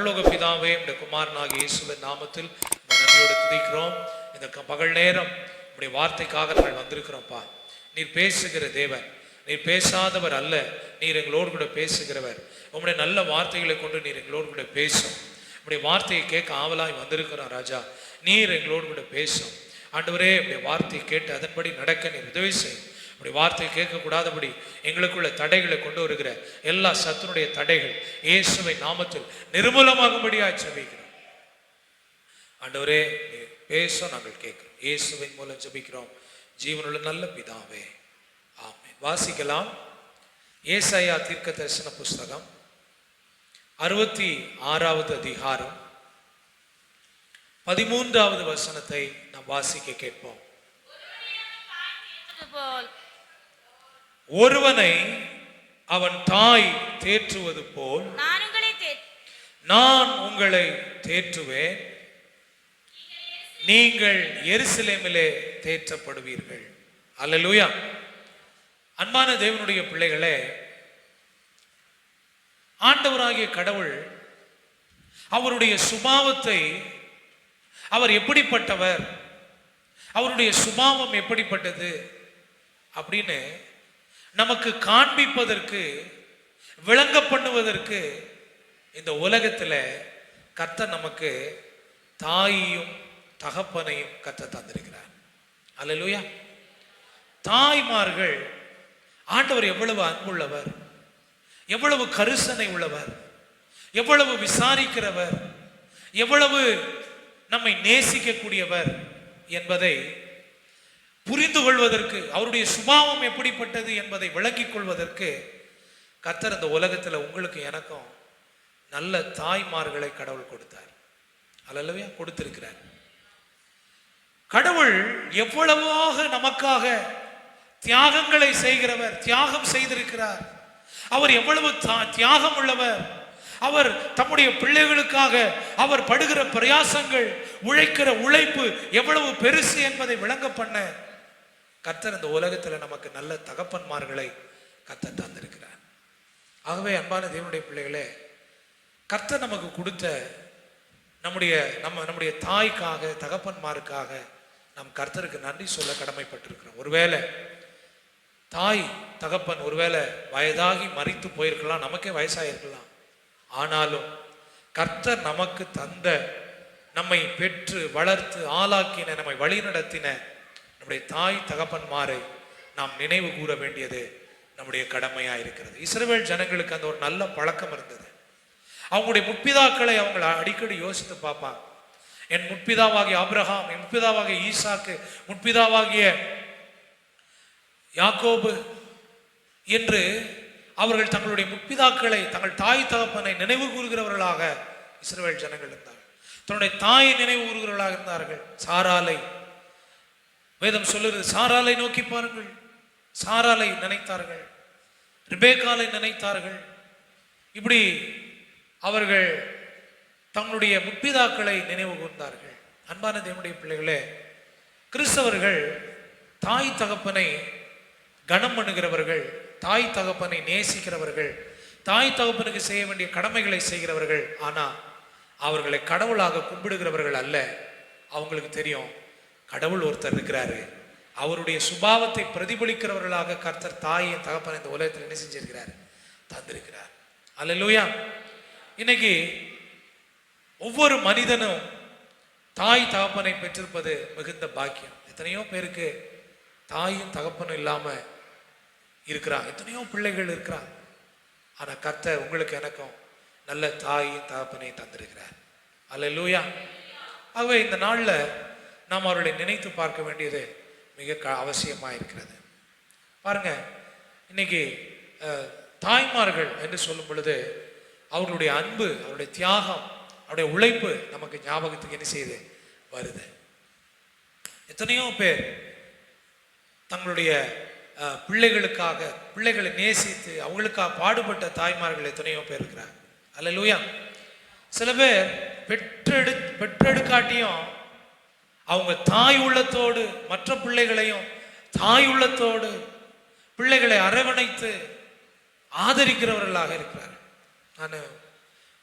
பரலோக பிதாவே, இந்த குமாரனாகிய இயேசுவின் நாமத்தில் நன்றியோடு துதிக்கிறோம். இந்த பகல் நேரம் உடைய வார்த்தைக்காக நாங்கள் வந்திருக்கிறோம்ப்பா. நீர் பேசுகிற தேவன், நீர் பேசாதவர் அல்ல. நீர் எங்களோடு கூட பேசுகிறவர். உங்களுடைய நல்ல வார்த்தைகளை கொண்டு நீர் எங்களோடு கூட பேசும். உடைய வார்த்தையை கேட்க ஆவலாய் வந்திருக்கிறோம் ராஜா. நீர் எங்களோடு கூட பேசும் ஆண்டவரே. உடைய வார்த்தையை கேட்டு அதன்படி நடக்க நீர் உதவி செய்யும். அப்படி வார்த்தையை கேட்கக்கூடாதபடி எங்களுக்குள்ள தடைகளை கொண்டு வருகிற எல்லா சத்துனுடைய தடைகள் இயேசுவை நாமத்தில் நிர்மூலமாகும்படியாக ஜெபிக்கிறோம். ஆண்டவரே பேச நாங்கள் கேட்கிறோம். இயேசுவின் மூலம் ஜெபிக்கிறோம் ஜீவனுள்ள நல்ல பிதாவே, ஆமென். வாசிக்கலாம். ஏசாயா தீர்க்க தரிசன புஸ்தகம் 66வது அதிகாரம் 13வது வசனத்தை நாம் வாசிக்க கேட்போம். ஒருவனை அவன் தாய் தேற்றுவது போல் நான் உங்களை தேற்றுவேன், நீங்கள் எருசலேமிலே தேற்றப்படுவீர்கள். அல்லேலூயா. அன்பான தேவனுடைய பிள்ளைகளே, ஆண்டவராகிய கடவுள் அவருடைய சுபாவத்தை, அவர் எப்படிப்பட்டவர், அவருடைய சுபாவம் எப்படிப்பட்டது அப்படின்னு நமக்கு காண்பிப்பதற்கு, விளங்க பண்ணுவதற்கு இந்த உலகத்தில் கர்த்தர் நமக்கு தாயையும் தகப்பனையும் கர்த்தர் தந்திருக்கிறார். அல்லேலூயா. தாய்மார்கள் ஆண்டவர் எவ்வளவு அன்புள்ளவர், எவ்வளவு கரிசனை உள்ளவர், எவ்வளவு விசாரிக்கிறவர், எவ்வளவு நம்மை நேசிக்கக்கூடியவர் என்பதை புரிந்து கொள்வதற்கு, அவருடைய சுபாவம் எப்படிப்பட்டது என்பதை விளங்கிக் கொள்வதற்கு கர்த்தர் இந்த உலகத்தில் உங்களுக்கு எனக்கும் நல்ல தாய்மார்களை கடவுள் கொடுத்தார். அல்லேலூயா. கொடுத்திருக்கிறார். கடவுள் எவ்வளவாக நமக்காக தியாகங்களை செய்கிறவர், தியாகம் செய்திருக்கிறார். அவர் எவ்வளவு தியாகம் உள்ளவர். அவர் தம்முடைய பிள்ளைகளுக்காக அவர் படுகிற பிரயாசங்கள், உழைக்கிற உழைப்பு எவ்வளவு பெருசு என்பதை விளங்க பண்ண கர்த்தர் இந்த உலகத்தில் நமக்கு நல்ல தகப்பன்மார்களை கர்த்தர் தந்திருக்கிறார். ஆகவே அன்பான தேவனுடைய பிள்ளைகளே, கர்த்தர் நமக்கு கொடுத்த நம்முடைய தாய்க்காக, தகப்பன்மாருக்காக நாம் கர்த்தருக்கு நன்றி சொல்ல கடமைப்பட்டிருக்கிறோம். ஒருவேளை தாய் தகப்பன் ஒருவேளை வயதாகி மரித்து போயிருக்கலாம், நமக்கே வயசாயிருக்கலாம். ஆனாலும் கர்த்தர் நமக்கு தந்த, நம்மை பெற்று வளர்த்து ஆளாக்கின, நம்மை வழி நடத்தின நம்முடைய தாய் தகப்பன்மாரை நாம் நினைவு கூற வேண்டியது நம்முடைய கடமையா இருக்கிறது. இஸ்ரவேல் ஜனங்களுக்கு அந்த ஒரு நல்ல பழக்கம் இருந்தது. அவங்களுடைய முற்பிதாக்களை அவங்க அடிக்கடி யோசித்து பார்ப்பாங்க. என் முற்பிதாவாகிய ஆபிரகாம், என் முற்பிதாவாகிய ஈசாக்கு, முற்பிதாவாகிய யாக்கோபு என்று அவர்கள் தங்களுடைய முற்பிதாக்களை, தங்கள் தாய் தகப்பனை நினைவு கூறுகிறவர்களாக இஸ்ரவேல் ஜனங்கள் இருந்தார்கள். தன்னுடைய தாயை நினைவு கூறுகிறவர்களாக இருந்தார்கள். சாராலை, வேதம் சொல்லுறது, சாராலை நோக்கி பாருங்கள், சாராலை நினைத்தார்கள், ரிபேக்காலை நினைத்தார்கள். இப்படி அவர்கள் தங்களுடைய முற்பிதாக்களை நினைவு கூர்ந்தார்கள். அன்பான தேவனுடைய பிள்ளைகளே, கிறிஸ்தவர்கள் தாய் தகப்பனை கனம் பண்ணுகிறவர்கள், தாய் தகப்பனை நேசிக்கிறவர்கள், தாய் தகப்பனுக்கு செய்ய வேண்டிய கடமைகளை செய்கிறவர்கள். ஆனால் அவர்களை கடவுளாக கும்பிடுகிறவர்கள் அல்ல. அவங்களுக்கு தெரியும் கடவுள் ஒருத்தர் இருக்கிறாரு, அவருடைய சுபாவத்தை பிரதிபலிக்கிறவர்களாக கர்த்தர் தாயை தகப்பனை இந்த உலகத்தில் என்ன செஞ்சிருக்கிறார், தந்திருக்கிறார். அல்லேலூயா. இன்னைக்கு ஒவ்வொரு மனிதனும் தாய் தகப்பனை பெற்றிருப்பது மிகுந்த பாக்கியம். எத்தனையோ பேருக்கு தாயும் தகப்பனும் இல்லாம இருக்கிறாங்க, எத்தனையோ பிள்ளைகள் இருக்கிறாங்க. ஆனா கர்த்தர் உங்களுக்கு எனக்கும் நல்ல தாயும் தகப்பனையும் தந்திருக்கிறார். அல்லேலூயா. ஆகவே இந்த நாள்ல நாம் அவர்களை நினைத்து பார்க்க வேண்டியது மிக அவசியமா இருக்கிறது. பாருங்க, இன்னைக்கு தாய்மார்கள் என்று சொல்லும் பொழுது அவர்களுடைய அன்பு, அவருடைய தியாகம், அவருடைய உழைப்பு நமக்கு ஞாபகத்துக்கு என்ன செய்யுது, வருது. எத்தனையோ பேர் தங்களுடைய பிள்ளைகளுக்காக, பிள்ளைகளை நேசித்து அவங்களுக்காக பாடுபட்ட தாய்மார்கள் எத்தனையோ பேர் இருக்கிறாங்க. அல்லேலூயா. சில பேர் பெற்றெடுக்காட்டியும் அவங்க தாய் உள்ளத்தோடு மற்ற பிள்ளைகளையும் தாய் உள்ளத்தோடு பிள்ளைகளை அரவணைத்து ஆதரிக்கிறவர்களாக இருக்கிறார். நான்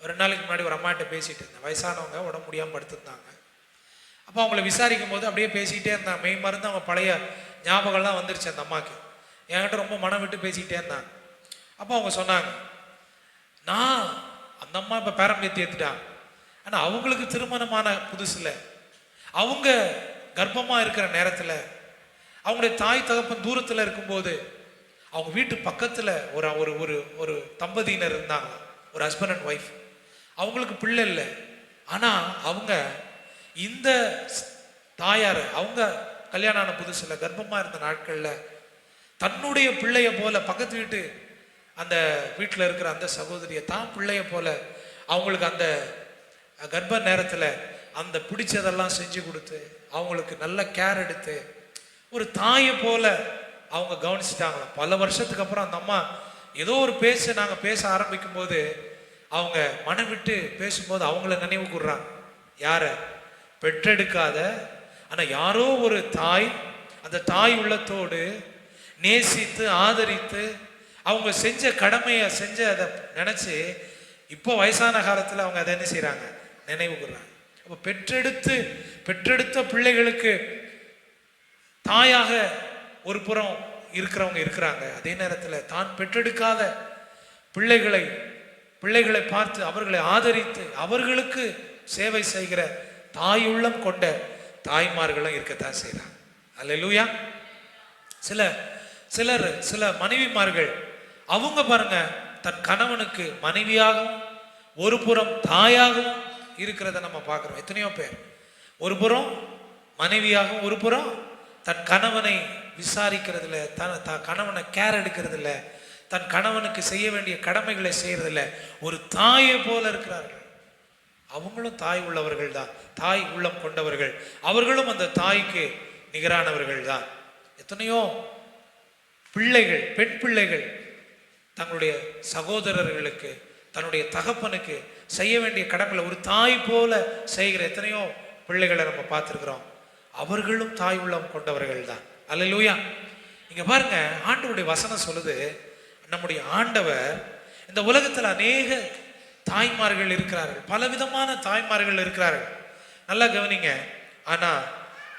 2 நாளைக்கு முன்னாடி ஒரு அம்மாட்ட பேசிகிட்டு இருந்தேன். வயசானவங்க, உடம்பு முடியாமல் படுத்துருந்தாங்க. அப்போ அவங்கள விசாரிக்கும் போது அப்படியே பேசிக்கிட்டே இருந்தாங்க. மெய் மருந்து அவங்க பழைய ஞாபகம்லாம் வந்துருச்சு அந்த அம்மாவுக்கு. என்கிட்ட ரொம்ப மனம் விட்டு பேசிக்கிட்டே இருந்தாங்க. அப்போ அவங்க சொன்னாங்க, நான் அந்த அம்மா இப்போ பேரம்பேத்தி ஏற்றுட்டாங்க. ஆனால் அவங்களுக்கு திருமணமான புதுசில் அவங்க கர்ப்பமாக இருக்கிற நேரத்தில் அவங்களுடைய தாய் தகப்பன் தூரத்தில் இருக்கும்போது அவங்க வீட்டு பக்கத்தில் ஒரு ஒரு ஒரு தம்பதியினர் இருந்தாங்க, ஒரு ஹஸ்பண்ட் அண்ட் ஒய்ஃப். அவங்களுக்கு பிள்ளை இல்லை. ஆனால் அவங்க இந்த தாயார் அவங்க கல்யாணம் ஆன புதுசில் கர்ப்பமாக இருந்த நாட்களில் தன்னுடைய பிள்ளைய போல, பக்கத்து வீட்டு அந்த வீட்டில் இருக்கிற அந்த சகோதரியை தான் பிள்ளைய போல அவங்களுக்கு அந்த கர்ப்ப நேரத்தில் அந்த பிடிச்சதெல்லாம் செஞ்சு கொடுத்து அவங்களுக்கு நல்ல கேர் எடுத்து ஒரு தாயை போல அவங்க கவனிச்சுட்டாங்களாம். பல வருஷத்துக்கு அப்புறம் அந்த அம்மா ஏதோ ஒரு நாங்கள் பேச ஆரம்பிக்கும் போது அவங்க மனம் விட்டு பேசும்போது அவங்கள நினைவு கூர்றாங்க. யாரை? பெற்றெடுக்காத ஆனால் யாரோ ஒரு தாய், அந்த தாய் உள்ளத்தோடு நேசித்து ஆதரித்து அவங்க செஞ்ச கடமையை செஞ்ச அதை நினச்சி இப்போ வயசான காலத்தில் அவங்க அதை என்ன செய்கிறாங்க? நினைவு கூர்றாங்க. அப்போ பெற்றெடுத்த பிள்ளைகளுக்கு தாயாக ஒரு புறம் இருக்கிறவங்க இருக்கிறாங்க. அதே நேரத்தில் தான் பெற்றெடுக்காத பிள்ளைகளை பார்த்து அவர்களை ஆதரித்து அவர்களுக்கு சேவை செய்கிற தாயுள்ளம் கொண்ட தாய்மார்களும் இருக்கத்தான் செய்கிறாங்க. அல்லேலூயா. சில மனைவிமார்கள் அவங்க பாருங்க, தன் கணவனுக்கு மனைவியாகவும் ஒரு புறம் தாயாகவும் இருக்கிறத நம்ம பார்க்குறோம். எத்தனையோ பேர் ஒரு புறம் மனைவியாகவும் ஒரு புறம் தன் கணவனை விசாரிக்கிறதுல, கணவனை கேர் எடுக்கிறதில்ல, தன் கணவனுக்கு செய்ய வேண்டிய கடமைகளை செய்யறதில்ல, ஒரு தாயை போல இருக்கிறார்கள். அவங்களும் தாய் உள்ளவர்கள் தான், தாய் உள்ளம் கொண்டவர்கள். அவர்களும் அந்த தாய்க்கு நிகரானவர்கள் தான். எத்தனையோ பிள்ளைகள், பெண் பிள்ளைகள் தங்களுடைய சகோதரர்களுக்கு, தன்னுடைய தகப்பனுக்கு செய்ய வேண்டிய கடமைகளை ஒரு தாய் போல செய்கிற எத்தனையோ பிள்ளைகளை நம்ம பார்த்துருக்கிறோம். அவர்களும் தாய் உள்ளம் கொண்டவர்கள் தான். அல்லேலூயா. இங்க பாருங்க, ஆண்டவருடைய வசனம் சொல்லுது, நம்முடைய ஆண்டவர் இந்த உலகத்தில் அநேக தாய்மார்கள் இருக்கிறார்கள், பலவிதமான தாய்மார்கள் இருக்கிறார்கள். நல்லா கவனிங்க. ஆனா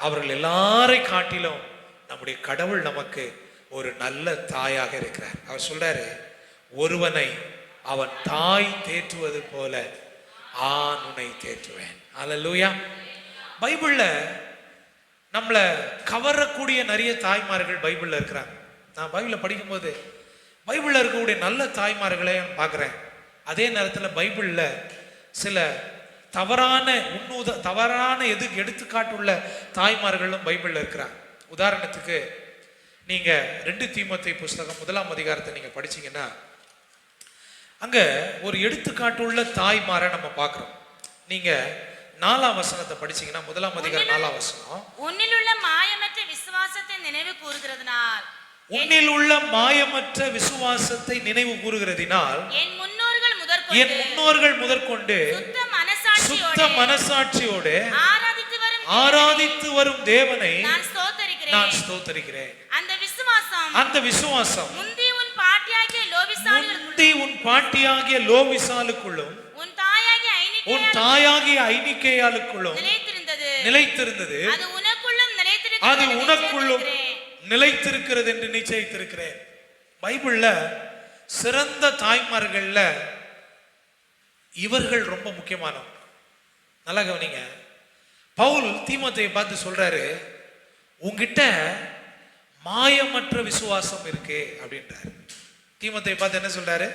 அவர்கள் எல்லாரை காட்டிலும் நம்முடைய கடவுள் நமக்கு ஒரு நல்ல தாயாக இருக்கிறார். அவர் சொல்றாரு, ஒருவனை அவன் தாய் தேற்றுவது போல ஆண் உன்னை தேற்றுவேன். அல்லேலூயா. பைபிள்ல நம்மளை கவரக்கூடிய நிறைய தாய்மார்கள் பைபிள்ல இருக்கிறாங்க. நான் பைபிளை படிக்கும்போது பைபிள்ல இருக்கக்கூடிய நல்ல தாய்மார்களை பார்க்குறேன். அதே நேரத்தில் பைபிள்ல சில தவறான எடுத்துக்காட்டுள்ள தாய்மார்களும் பைபிள்ல இருக்கிறாங்க. உதாரணத்துக்கு நீங்க 2 தீமோத்தேயு புஸ்தகம் 1ஆம் அதிகாரத்தை நீங்க படிச்சீங்கன்னா அங்க ஒரு எடுத்துக்காட்டுள்ள தாய்மாரை நம்ம பார்க்கிறோம். நீங்க 4ஆம் வசனத்தை படிச்சீங்கன்னா 1ஆம் அதிகாரம் 4ஆம் வசனம், உன்னில் உள்ள மாயமற்ற விசுவாசத்தை நினைவு கூறுகிறதுனால், உன்னில் உள்ள மாயமற்ற விசுவாசத்தை நினைவு கூறுகிறதினால் என் முன்னோர்கள் முதற்கொண்டு சுத்த மனசாட்சியோடு ஆராதித்து வரும் தேவனை நான் ஸ்தோத்தரிக்கிறேன். அந்த விசுவாசம் முந்தி உன் பாட்டியாகிய லோவிசாலுக்குள்ளும் உன் தாயாகிய ஐனிக்கேயாளுக்குள்ளும் நிலைத்திருந்தது. அது உனக்குள்ளும் நிலைத்திருக்கிறது என்று நிச்சயித்திருக்கிறேன். பைபிள்ல சிறந்த தாய்மார்கள்ல இவர்கள் ரொம்ப முக்கியமானவங்க. நல்லா கவனிங்க. பவுல் தீமோத்தேயை பார்த்து சொல்றாரு, உங்ககிட்ட மாயமற்ற விசுவாசம் இருக்கு அப்படின்றாரு. தீமோத்தேயை பார்த்து என்ன சொல்றாரு?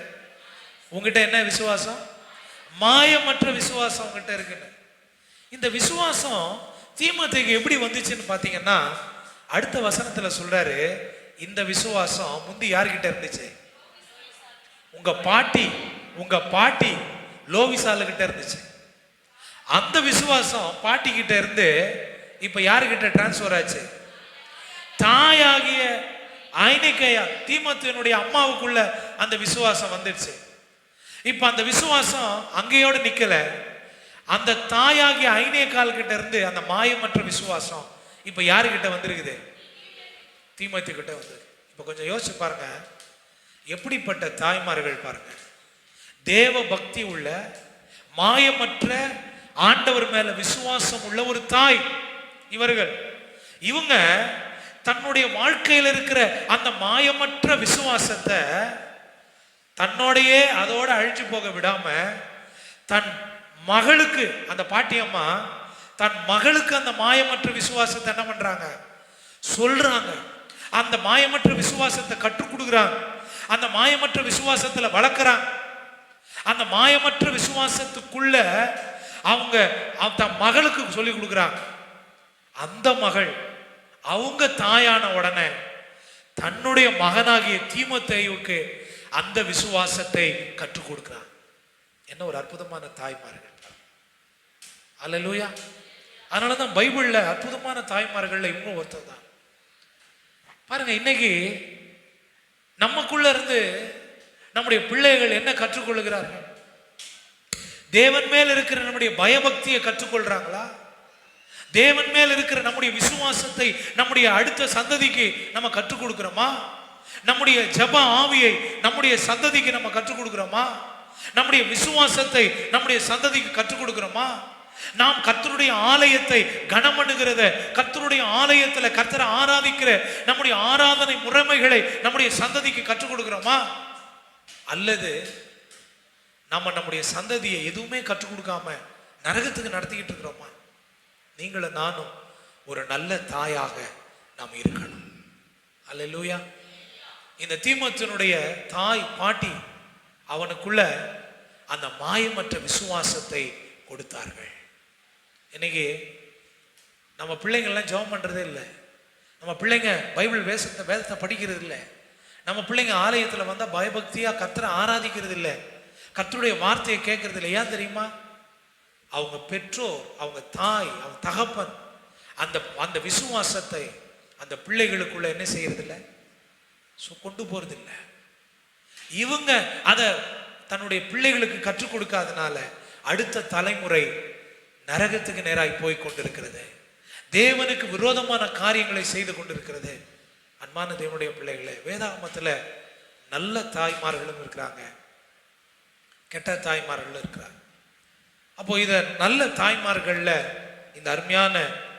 உங்ககிட்ட என்ன விசுவாசம்? மாயமற்ற விசுவாசம் உங்ககிட்ட இருக்குன்னு. இந்த விசுவாசம் தீமோத்தேயுக்கு எப்படி வந்துச்சுன்னு பார்த்தீங்கன்னா, அடுத்த வசனத்துல சொல்றாரு, இந்த விசுவாசம் முந்தி யார்கிட்ட இருந்துச்சு? உங்க பாட்டி லோவிசால கிட்ட இருந்துச்சு. அந்த விசுவாசம் பாட்டி கிட்ட இருந்து இப்ப யாருகிட்ட டிரான்ஸ்பர் ஆச்சு? தாயாகிய ஐனிக்கையா தீமோத்தேயுனுடைய அம்மாவுக்குள்ள அந்த விசுவாசம் வந்துடுச்சு. இப்ப அந்த விசுவாசம் அங்கேயோட நிக்கல. அந்த தாயாகிய ஐனேக்கால் கிட்ட இருந்து அந்த மாயமற்ற விசுவாசம் இப்ப யாருகிட்ட வந்திருக்குது? தீமோத்தேயு கிட்ட வந்து. இப்ப கொஞ்சம் யோசிச்சு பாருங்க, எப்படிப்பட்ட தாய்மார்கள் பாருங்க. தேவ பக்தி உள்ள மாயமற்ற ஆண்டவர் மேல விசுவாசம் உள்ள ஒரு தாய் இவங்க தன்னுடைய வாழ்க்கையில் இருக்கிற அந்த மாயமற்ற விசுவாசத்தை தன்னோடையே அதோட அழிஞ்சு போக விடாம தன் மகளுக்கு, அந்த பாட்டியம்மா தன் மகளுக்கு அந்த மாயமற்ற விசுவாசத்தை என்ன பண்றாங்க, சொல்றாங்க. அந்த மாயமற்ற விசுவாசத்தை கற்றுக் கொடுக்குறாங்க. அந்த மாயமற்ற விசுவாசத்துல வளர்க்குறாங்க. அந்த மாயமற்ற விசுவாசத்துக்குள்ள அவங்க தன் மகளுக்கு சொல்லி கொடுக்குறாங்க. அந்த மகள் அவங்க தாயான உடனே தன்னுடைய மகனாகிய தீமோத்தேயுவுக்கு அந்த விசுவாசத்தை கற்றுக் கொடுக்கிறார். என்ன ஒரு அற்புதமான தாய்மார்கள்! அல்லேலூயா! அதனாலதான் பைபிள்ல அற்புதமான தாய்மார்கள்ல இவங்க ஒருத்தர் தான். பாருங்க, இன்னைக்கு நமக்குள்ள இருந்து நம்முடைய பிள்ளைகள் என்ன கற்றுக்கொள்கிறார்கள்? தேவன் மேல் இருக்கிற நம்முடைய பயபக்தியை கற்றுக்கொள்றாங்களா? தேவன் மேல் இருக்கிற நம்முடைய விசுவாசத்தை நம்முடைய அடுத்த சந்ததிக்கு நம்ம கற்றுக் கொடுக்கிறோமா? நம்முடைய ஜெப ஆவியை நம்முடைய சந்ததிக்கு நம்ம கற்றுக் கொடுக்கிறோமா? நம்முடைய விசுவாசத்தை நம்முடைய சந்ததிக்கு கற்றுக் கொடுக்கிறோமா? நாம் கர்த்தருடைய ஆலயத்தை கனமண்ணுகிறத, கர்த்தருடைய ஆலயத்துல கர்த்தரை ஆராதிக்கிற நம்முடைய ஆராதனை முறைமைகளை நம்முடைய சந்ததிக்கு கற்றுக் கொடுக்கிறோமா? அல்லது நம்ம நம்முடைய சந்ததியை எதுவுமே கற்றுக் கொடுக்காம நரகத்துக்கு நடத்திக்கிட்டு இருக்கிறோமா? நீங்களும் நானும் ஒரு நல்ல தாயாக நாம் இருக்கணும். அல்லேலூயா! இந்த தீமோத்தேயுனுடைய தாய் பாட்டி அவனுக்குள்ள அந்த மாயமற்ற விசுவாசத்தை கொடுத்தார்கள். இன்னைக்கு நம்ம பிள்ளைங்கள்லாம் ஜெபம் பண்றதே இல்லை. நம்ம பிள்ளைங்க பைபிள் வேதத்தை படிக்கிறது இல்லை. நம்ம பிள்ளைங்க ஆலயத்தில் வந்தால் பயபக்தியா கர்த்தரை ஆராதிக்கிறது இல்லை. கர்த்தருடைய வார்த்தையை கேட்கறது இல்லை. ஏன் தெரியுமா? அவங்க பெற்றோர், அவங்க தாய், அவங்க தகப்பன் அந்த விசுவாசத்தை அந்த பிள்ளைகளுக்குள்ள என்ன செய்யறது இல்லை, கொண்டு போறது இல்லை. இவங்க அதை தன்னுடைய பிள்ளைகளுக்கு கற்றுக் கொடுக்காதனால அடுத்த தலைமுறை நரகத்துக்கு நேராய் போய் கொண்டிருக்கிறது. தேவனுக்கு விரோதமான காரியங்களை செய்து கொண்டிருக்கிறது. அன்பான தேவனுடைய பிள்ளைகளே, வேதாகமத்துல நல்ல தாய்மார்களும் இருக்கிறாங்க, கெட்ட தாய்மார்களும் இருக்கிறாங்க. அப்போ இத நல்ல தாய்மார்கள்ல இந்த அருமையான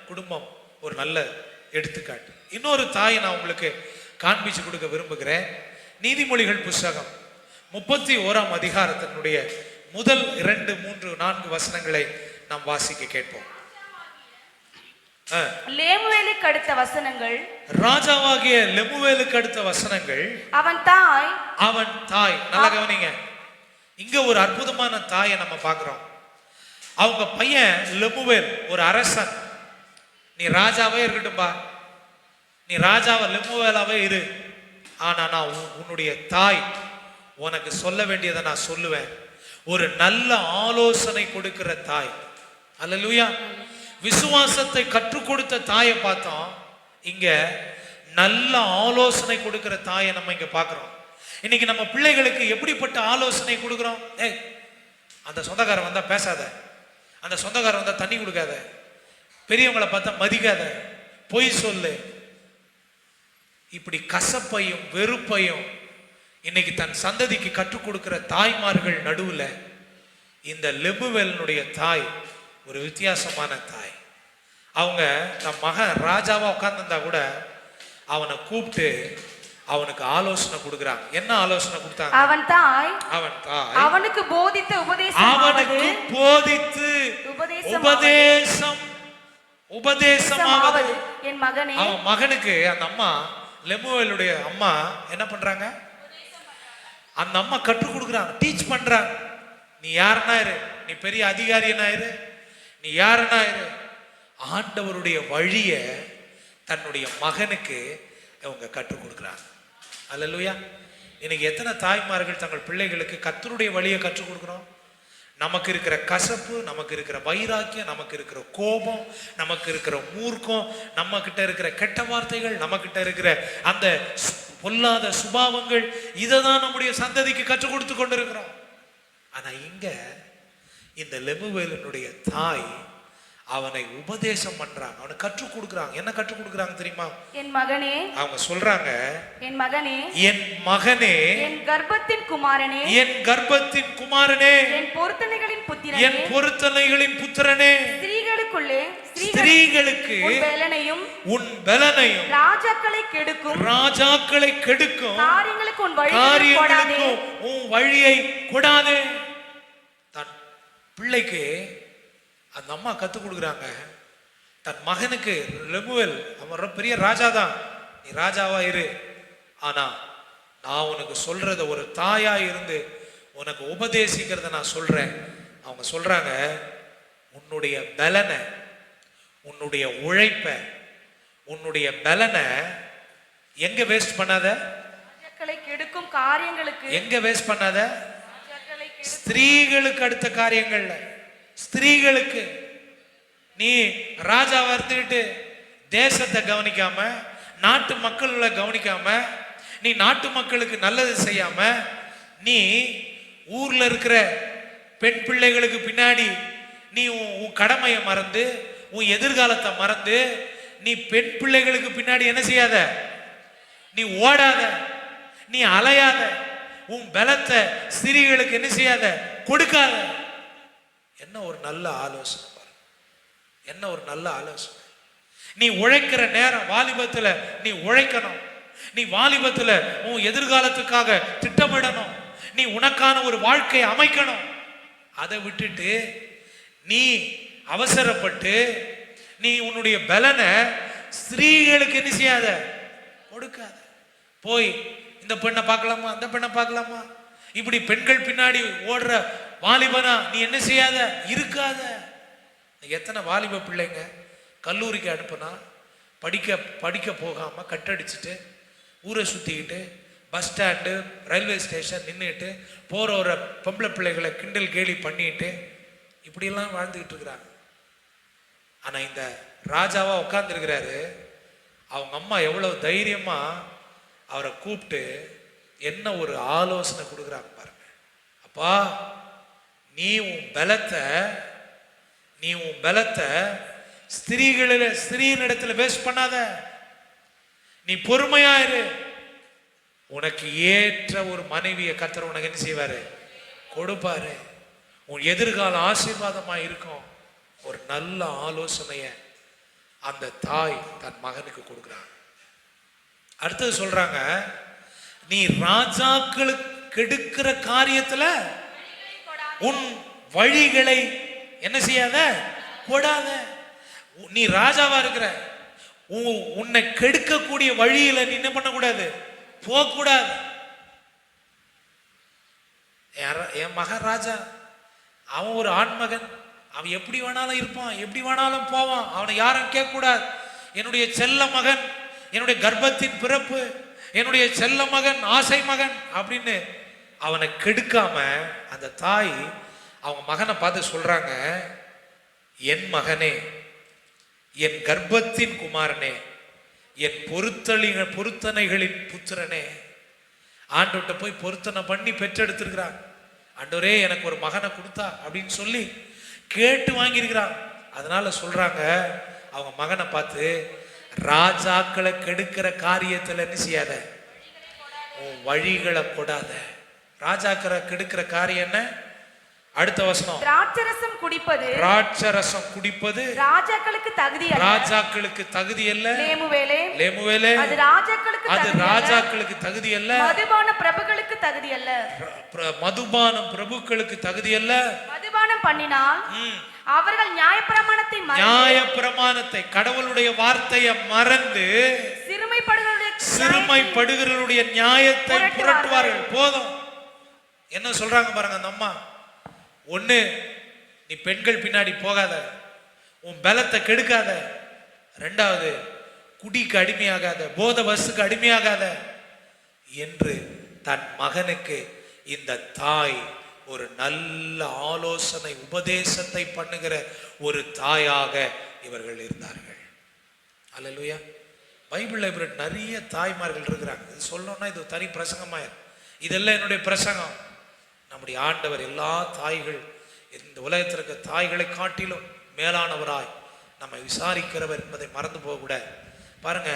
குடும்பம் ஒரு நல்ல எடுத்துக்காட்டு. இன்னொரு தாயை நான் உங்களுக்கு காண்பிச்சு கொடுக்க விரும்புகிறேன். நீதிமொழிகள் புஸ்தகம் 31ஆம் அதிகாரத்தினுடைய முதல் 2, 3, 4 வசனங்களை நாம் வாசிக்க கேட்போம். லேமுவேலுக்கு அடுத்த வசனங்கள், ராஜாவாகிய லெமுவேலுக்கு அடுத்த வசனங்கள், அவன் தாய். நல்லா கவனிங்க, இங்க ஒரு அற்புதமான தாயை நம்ம பார்க்கிறோம். அவங்க பையன் லெமுவேல் ஒரு அரசன். நீ ராஜாவே இருக்கட்டும்பா, நீ ராஜாவை லெமுவேலாவே இரு, ஆனா நான் உன்னுடைய தாய் உனக்கு சொல்ல வேண்டியதை நான் சொல்லுவேன். ஒரு நல்ல ஆலோசனை கொடுக்கிற தாய். அல்லேலூயா! விசுவாசத்தை கற்றுக் கொடுத்த தாயை பார்த்தோம். இங்க நல்ல ஆலோசனை கொடுக்கிற தாயை நம்ம இங்க பார்க்கிறோம். இன்னைக்கு நம்ம பிள்ளைகளுக்கு எப்படிப்பட்ட ஆலோசனை கொடுக்கிறோம்? அந்த சொந்தக்காரன் வந்தா பேசாத, அந்த சொந்தக்காரன் வந்தா தண்ணி கொடுக்காத, பெரியவங்களை பார்த்தா மதிக்காத, பொய் சொல்லு. இப்படி கசப்பையும் வெறுப்பையும் இன்னைக்கு தன் சந்ததிக்கு கற்றுக் கொடுக்கிற தாய்மார்கள் நடுவுல இந்த லெமுவேலினுடைய தாய் ஒரு வித்தியாசமான தாய். அவங்க தன் மகன் ராஜாவா உட்கார்ந்திருந்தா கூட அவனை கூப்பிட்டு அவனுக்கு ஆலோசனை கொடுக்கிறாங்க. என்ன ஆலோசனை கொடுத்தாங்க? அவன் தாய் அவனுக்கு போதித்து உபதேசமாவது என் மகனே. அவன் மகனுக்கு அந்த அம்மா, லெமுவேலுடைய அம்மா என்ன பண்றாங்க? அந்த அம்மா கற்றுக் கொடுக்குறாங்க, டீச் பண்றாங்க. நீ யாருன்னா இரு, நீ பெரிய அதிகாரியனா இரு, நீ யாருன்னா இரு. ஆண்டவருடைய வழிய தன்னுடைய மகனுக்கு அவங்க கற்றுக் கொடுக்குறாங்க. அல்லேலூயா! இன்னைக்கு எத்தனை தாய்மார்கள் தங்கள் பிள்ளைகளுக்கு கர்த்தருடைய வழியை கற்றுக் கொடுக்குறோம்? நமக்கு இருக்கிற கசப்பு, நமக்கு இருக்கிற வைராக்கியம், நமக்கு இருக்கிற கோபம், நமக்கு இருக்கிற மூர்க்கம், நம்ம கிட்ட இருக்கிற கெட்ட வார்த்தைகள், நம்ம கிட்ட இருக்கிற அந்த பொல்லாத சுபாவங்கள், இதை தான் நம்முடைய சந்ததிக்கு கற்றுக் கொடுத்து கொண்டிருக்கிறோம். ஆனா இங்க இந்த லெமுவேலினுடைய தாய் அவனை உபதேசம் பண்றாங்க, அவனை கற்றுக் கொடுக்குறாங்க. என்ன கற்றுக் கொடுக்குறாங்க தெரியுமா? என் மகனே, அவங்க சொல்றாங்க, என் மகனே, என் மகனே, என் கர்ப்பத்தின் குமாரனே, என் கர்ப்பத்தின் குமாரனே, என் பொருத்தனைகளின் புத்திரனே, என் பொருத்தனைகளின் புத்திரனே, ஸ்திரீகளுக்குள்ளே ஸ்திரீகளுக்கு உன் பலனையும் ராஜாக்களை கெடுக்கும் காரியங்களுக்கு உன் வழியை கொடாதே. தன் பிள்ளைக்கு அந்த அம்மா கத்துக் கொடுக்குறாங்க, தன் மகனுக்கு லெமுவேல் அவன் பெரிய ராஜா தான், நீ ராஜாவா இரு, ஆனா நான் உனக்கு சொல்றத ஒரு தாயா இருந்து உனக்கு உபதேசிக்கிறத நான் சொல்றேன். அவங்க சொல்றாங்க, உன்னுடைய பலனை, உன்னுடைய உழைப்ப, உன்னுடைய பலனை எங்க வேஸ்ட் பண்ணாத, கெடுக்கும் காரியங்களுக்கு எங்க வேஸ்ட் பண்ணாத, ஸ்திரீகளுக்கு அடுத்த காரியங்கள்ல. ஸ்திரீகளுக்கு நீ ராஜாவை இருந்துக்கிட்டு தேசத்தை கவனிக்காம, நாட்டு மக்களை கவனிக்காம, நீ நாட்டு மக்களுக்கு நல்லது செய்யாம, நீ ஊர்ல இருக்கிற பெண் பிள்ளைகளுக்கு பின்னாடி நீ உன் கடமையை மறந்து, உன் எதிர்காலத்தை மறந்து, நீ பெண் பிள்ளைகளுக்கு பின்னாடி என்ன செய்யாத, நீ ஓடாத, நீ அலையாத, உன் பலத்தை ஸ்திரீகளுக்கு என்ன செய்யாத, கொடுக்காத. என்ன ஒரு நல்ல ஆலோசனை பாரு, என்ன ஒரு நல்ல ஆலோசனை. நீ உழைக்கிற நேரம் வாலிபத்துல நீ உழைக்கணும், நீ வாலிபத்துல உன் எதிர்காலத்துக்காக திட்டமிடணும், நீ உனக்கான ஒரு வாழ்க்கையை அமைக்கணும். அதை விட்டுட்டு நீ அவசரப்பட்டு நீ உன்னுடைய பலனை ஸ்திரீகளுக்கு என்ன செய்யாத, கொடுக்காத. போய் இந்த பெண்ணை பார்க்கலாமா, அந்த பெண்ணை பார்க்கலாமா, இப்படி பெண்கள் பின்னாடி ஓடுற வாலிபனா நீ என்ன செய்யாத, இருக்காத. எத்தனை வாலிப பிள்ளைங்க கல்லூரிக்கு அனுப்புனா படிக்க போகாம கட்டடிச்சுட்டு ஊரை சுத்திக்கிட்டு பஸ் ஸ்டாண்டு ரயில்வே ஸ்டேஷன் நின்றுட்டு போற ஒரு பொம்பளை பிள்ளைகளை கிண்டல் கேலி பண்ணிட்டு இப்படியெல்லாம் வாழ்ந்துகிட்டு இருக்கிறாங்க. ஆனா இந்த ராஜாவா உட்கார்ந்து இருக்கிறாரு, அவங்க அம்மா எவ்வளவு தைரியமா அவரை கூப்பிட்டு என்ன ஒரு ஆலோசனை கொடுக்குறாங்க பாருங்க. அப்பா, நீ உன் பலத்தை ஸ்திரீனிடத்துல வேஸ்ட் பண்ணாத, நீ பொறுமையாயிரு, உனக்கு ஏற்ற ஒரு மனைவியை கர்த்தர் உனக்கு என்ன செய்வாரு, கொடுப்பாரு, உன் எதிர்கால ஆசீர்வாதமா இருக்கும். ஒரு நல்ல ஆலோசனைய அந்த தாய் தன் மகனுக்கு கொடுக்குறாங்க. அடுத்தது சொல்றாங்க, நீ ராஜாக்களுக்கு கெடுக்கிற காரியத்துல உன் வழிகளை என்ன செய்யாத, கொடாத. நீ ராஜாவா இருக்கிற, உன்னை கெடுக்கக்கூடிய வழியில நீ என்ன பண்ணக்கூடாது, போகக்கூடாது. என் மகன் ராஜா, அவன் ஒரு ஆண்மகன், அவன் எப்படி வேணாலும் இருப்பான், எப்படி வேணாலும் போவான், அவனை யாரும் கேட்க கூடாது. என்னுடைய செல்ல மகன், என்னுடைய கர்ப்பத்தின் பிறப்பு, என்னுடைய செல்ல மகன், ஆசை மகன் அப்படின்னு அவனை கெடுக்காம அந்த தாய் அவங்க மகனை பார்த்து சொல்றாங்க, என் மகனே, என் கர்ப்பத்தின் குமாரனே, என் பொருத்தனைகளின் புத்திரனே. ஆண்டவர்கிட்ட போய் பொருத்தனை பண்ணி பெற்றெடுத்திருக்கிறான். ஆண்டவரே எனக்கு ஒரு மகனை கொடுத்தா அப்படின்னு சொல்லி கேட்டு வாங்கியிருக்கிறான். அதனால சொல்றாங்க அவங்க மகனை பார்த்து, ராஜாக்களை கெடுக்கிற காரியத்துல என்ன செய்யாத, உன் வழிகளை கொடாத. ராஜாக்களை கெடுக்கிற காரியம் என்ன? அடுத்த வசனம், திராட்சரசம் குடிப்பது ராஜாக்களுக்கு தகுதி அல்ல. லேமுவேலே, அது ராஜாக்களுக்கு தகுதி அல்ல. மதுபான பிரபுக்களுக்கு தகுதி அல்ல. மதுபானம் பிரபுக்களுக்கு தகுதி அல்ல. மதுபானம் பண்ணினால் அவர்கள் நியாயப்பிரமாணத்தை கடவுளுடைய வார்த்தையை மறந்து சிறுமைப்படுகிறவருடைய நியாயத்தை புரட்டுவார்கள். போதும். என்ன சொல்றாங்க பாருங்க அந்த அம்மா, ஒண்ணு நீ பெண்கள் பின்னாடி போகாத, உன் பலத்தை கெடுக்காத. ரெண்டாவது, குடிக்கு அடிமையாகாத, போத வசுக்கு அடிமையாகாத என்று தன் மகனுக்கு இந்த தாய் ஒரு நல்ல ஆலோசனை உபதேசத்தை பண்ணுகிற ஒரு தாயாக இவர்கள் இருந்தார்கள். அல்லேலூயா. பைபிள்ல நிறைய தாய்மார்கள் இருக்கிறாங்க. இது சொல்லணும்னா இது தனி பிரசங்கமாயிரு. இதெல்லாம் என்னுடைய பிரசங்கம். நம்முடைய ஆண்டவர் எல்லா தாய்கள், இந்த உலகத்தில் இருக்க தாய்களை காட்டிலும் மேலானவராய் நம்ம விசாரிக்கிறவர் என்பதை மறந்து போகக்கூடாது. பாருங்க,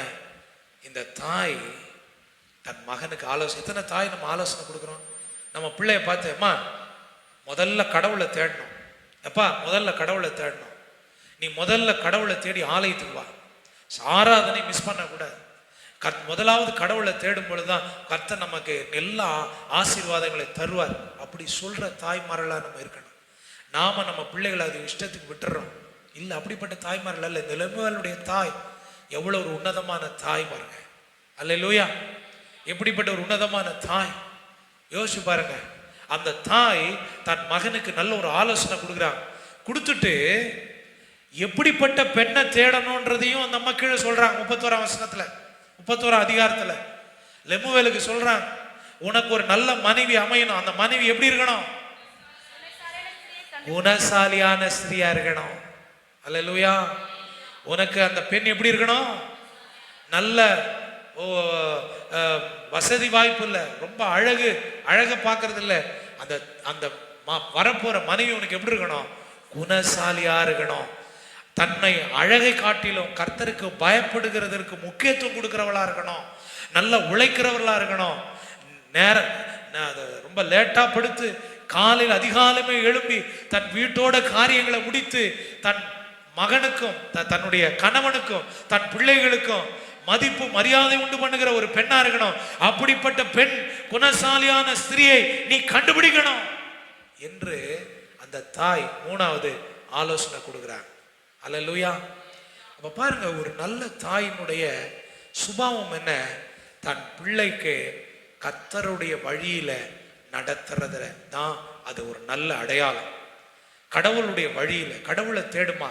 இந்த தாய் தன் மகனுக்கு ஆலோசனை, எத்தனை தாய் நம்ம ஆலோசனை கொடுக்குறோம்? நம்ம பிள்ளைய பார்த்து, அம்மா முதல்ல கடவுளை தேடணும், எப்பா முதல்ல கடவுளை தேடணும், நீ முதல்ல கடவுளை தேடி ஆலயத்துக்கு வா, ஆராதனை மிஸ் பண்ணக்கூடாது. முதலாவது கடவுளை தேடும் பொழுதுதான் கர்த்தர் நமக்கு எல்லா ஆசீர்வாதங்களை தருவார். அப்படி சொல்ற தாய்மார்களா நம்ம இருக்கணும். நாம நம்ம பிள்ளைகளை அது இஷ்டத்துக்கு விட்டுறோம். இல்லை, அப்படிப்பட்ட தாய்மார்கள் அல்ல. இந்த லெமுவேலுடைய தாய் எவ்வளவு ஒரு உன்னதமான தாய் பாருங்க. அல்லேலூயா! எப்படிப்பட்ட ஒரு உன்னதமான தாய் யோசிச்சு பாருங்க. அந்த தாய் தன் மகனுக்கு நல்ல ஒரு ஆலோசனை கொடுக்குறாங்க. கொடுத்துட்டு எப்படிப்பட்ட பெண்ணை தேடணும்ன்றதையும் அந்த அம்மா கீழே சொல்றாங்க. 31ஆம் வசனத்துல, 31ஆம் அதிகாரத்துல லெமுவேலுக்கு சொல்றாங்க, உனக்கு ஒரு நல்ல மனைவி அமையணும். அந்த மனைவி எப்படி இருக்கணும்? குணசாலியான ஸ்திரியா இருக்கணும். அல்லேலூயா! உனக்கு அந்த பெண் எப்படி இருக்கணும்? நல்ல வசதி வாய்ப்பு இல்லை, ரொம்ப அழக பார்க்கறது இல்லை. அந்த அந்த வரப்போற மனைவி உனக்கு எப்படி இருக்கணும்? குணசாலியா இருக்கணும். தன்னை அழகை காட்டிலும் கர்த்தருக்கு பயப்படுகிறதற்கு முக்கியத்துவம் கொடுக்கிறவளா இருக்கணும். நல்லா உழைக்கிறவர்களா இருக்கணும். ரொம்ப லேட்டா படுத்து காலையில் அதிகாலமே எழும்பி தன் வீட்டோட காரியங்களை முடித்து தன் மகனுக்கும் தன்னுடைய கணவனுக்கும் தன் பிள்ளைகளுக்கும் மதிப்பு மரியாதை உண்டு பண்ணுகிற ஒரு பெண்ணா இருக்கணும். அப்படிப்பட்ட பெண் குணசாலியான ஸ்திரியை நீ கண்டுபிடிக்கணும் என்று அந்த தாய் 3வது ஆலோசனை கொடுக்கிறாங்க. அல்லேலூயா! அப்ப பாருங்க, ஒரு நல்ல தாயினுடைய சுபாவம் என்ன? தன் பிள்ளைக்கு கர்த்தருடைய வழியில நடத்துறதுல தான் அது ஒரு நல்ல அடையாளம். கடவுளுடைய வழியில கடவுளை தேடுமா,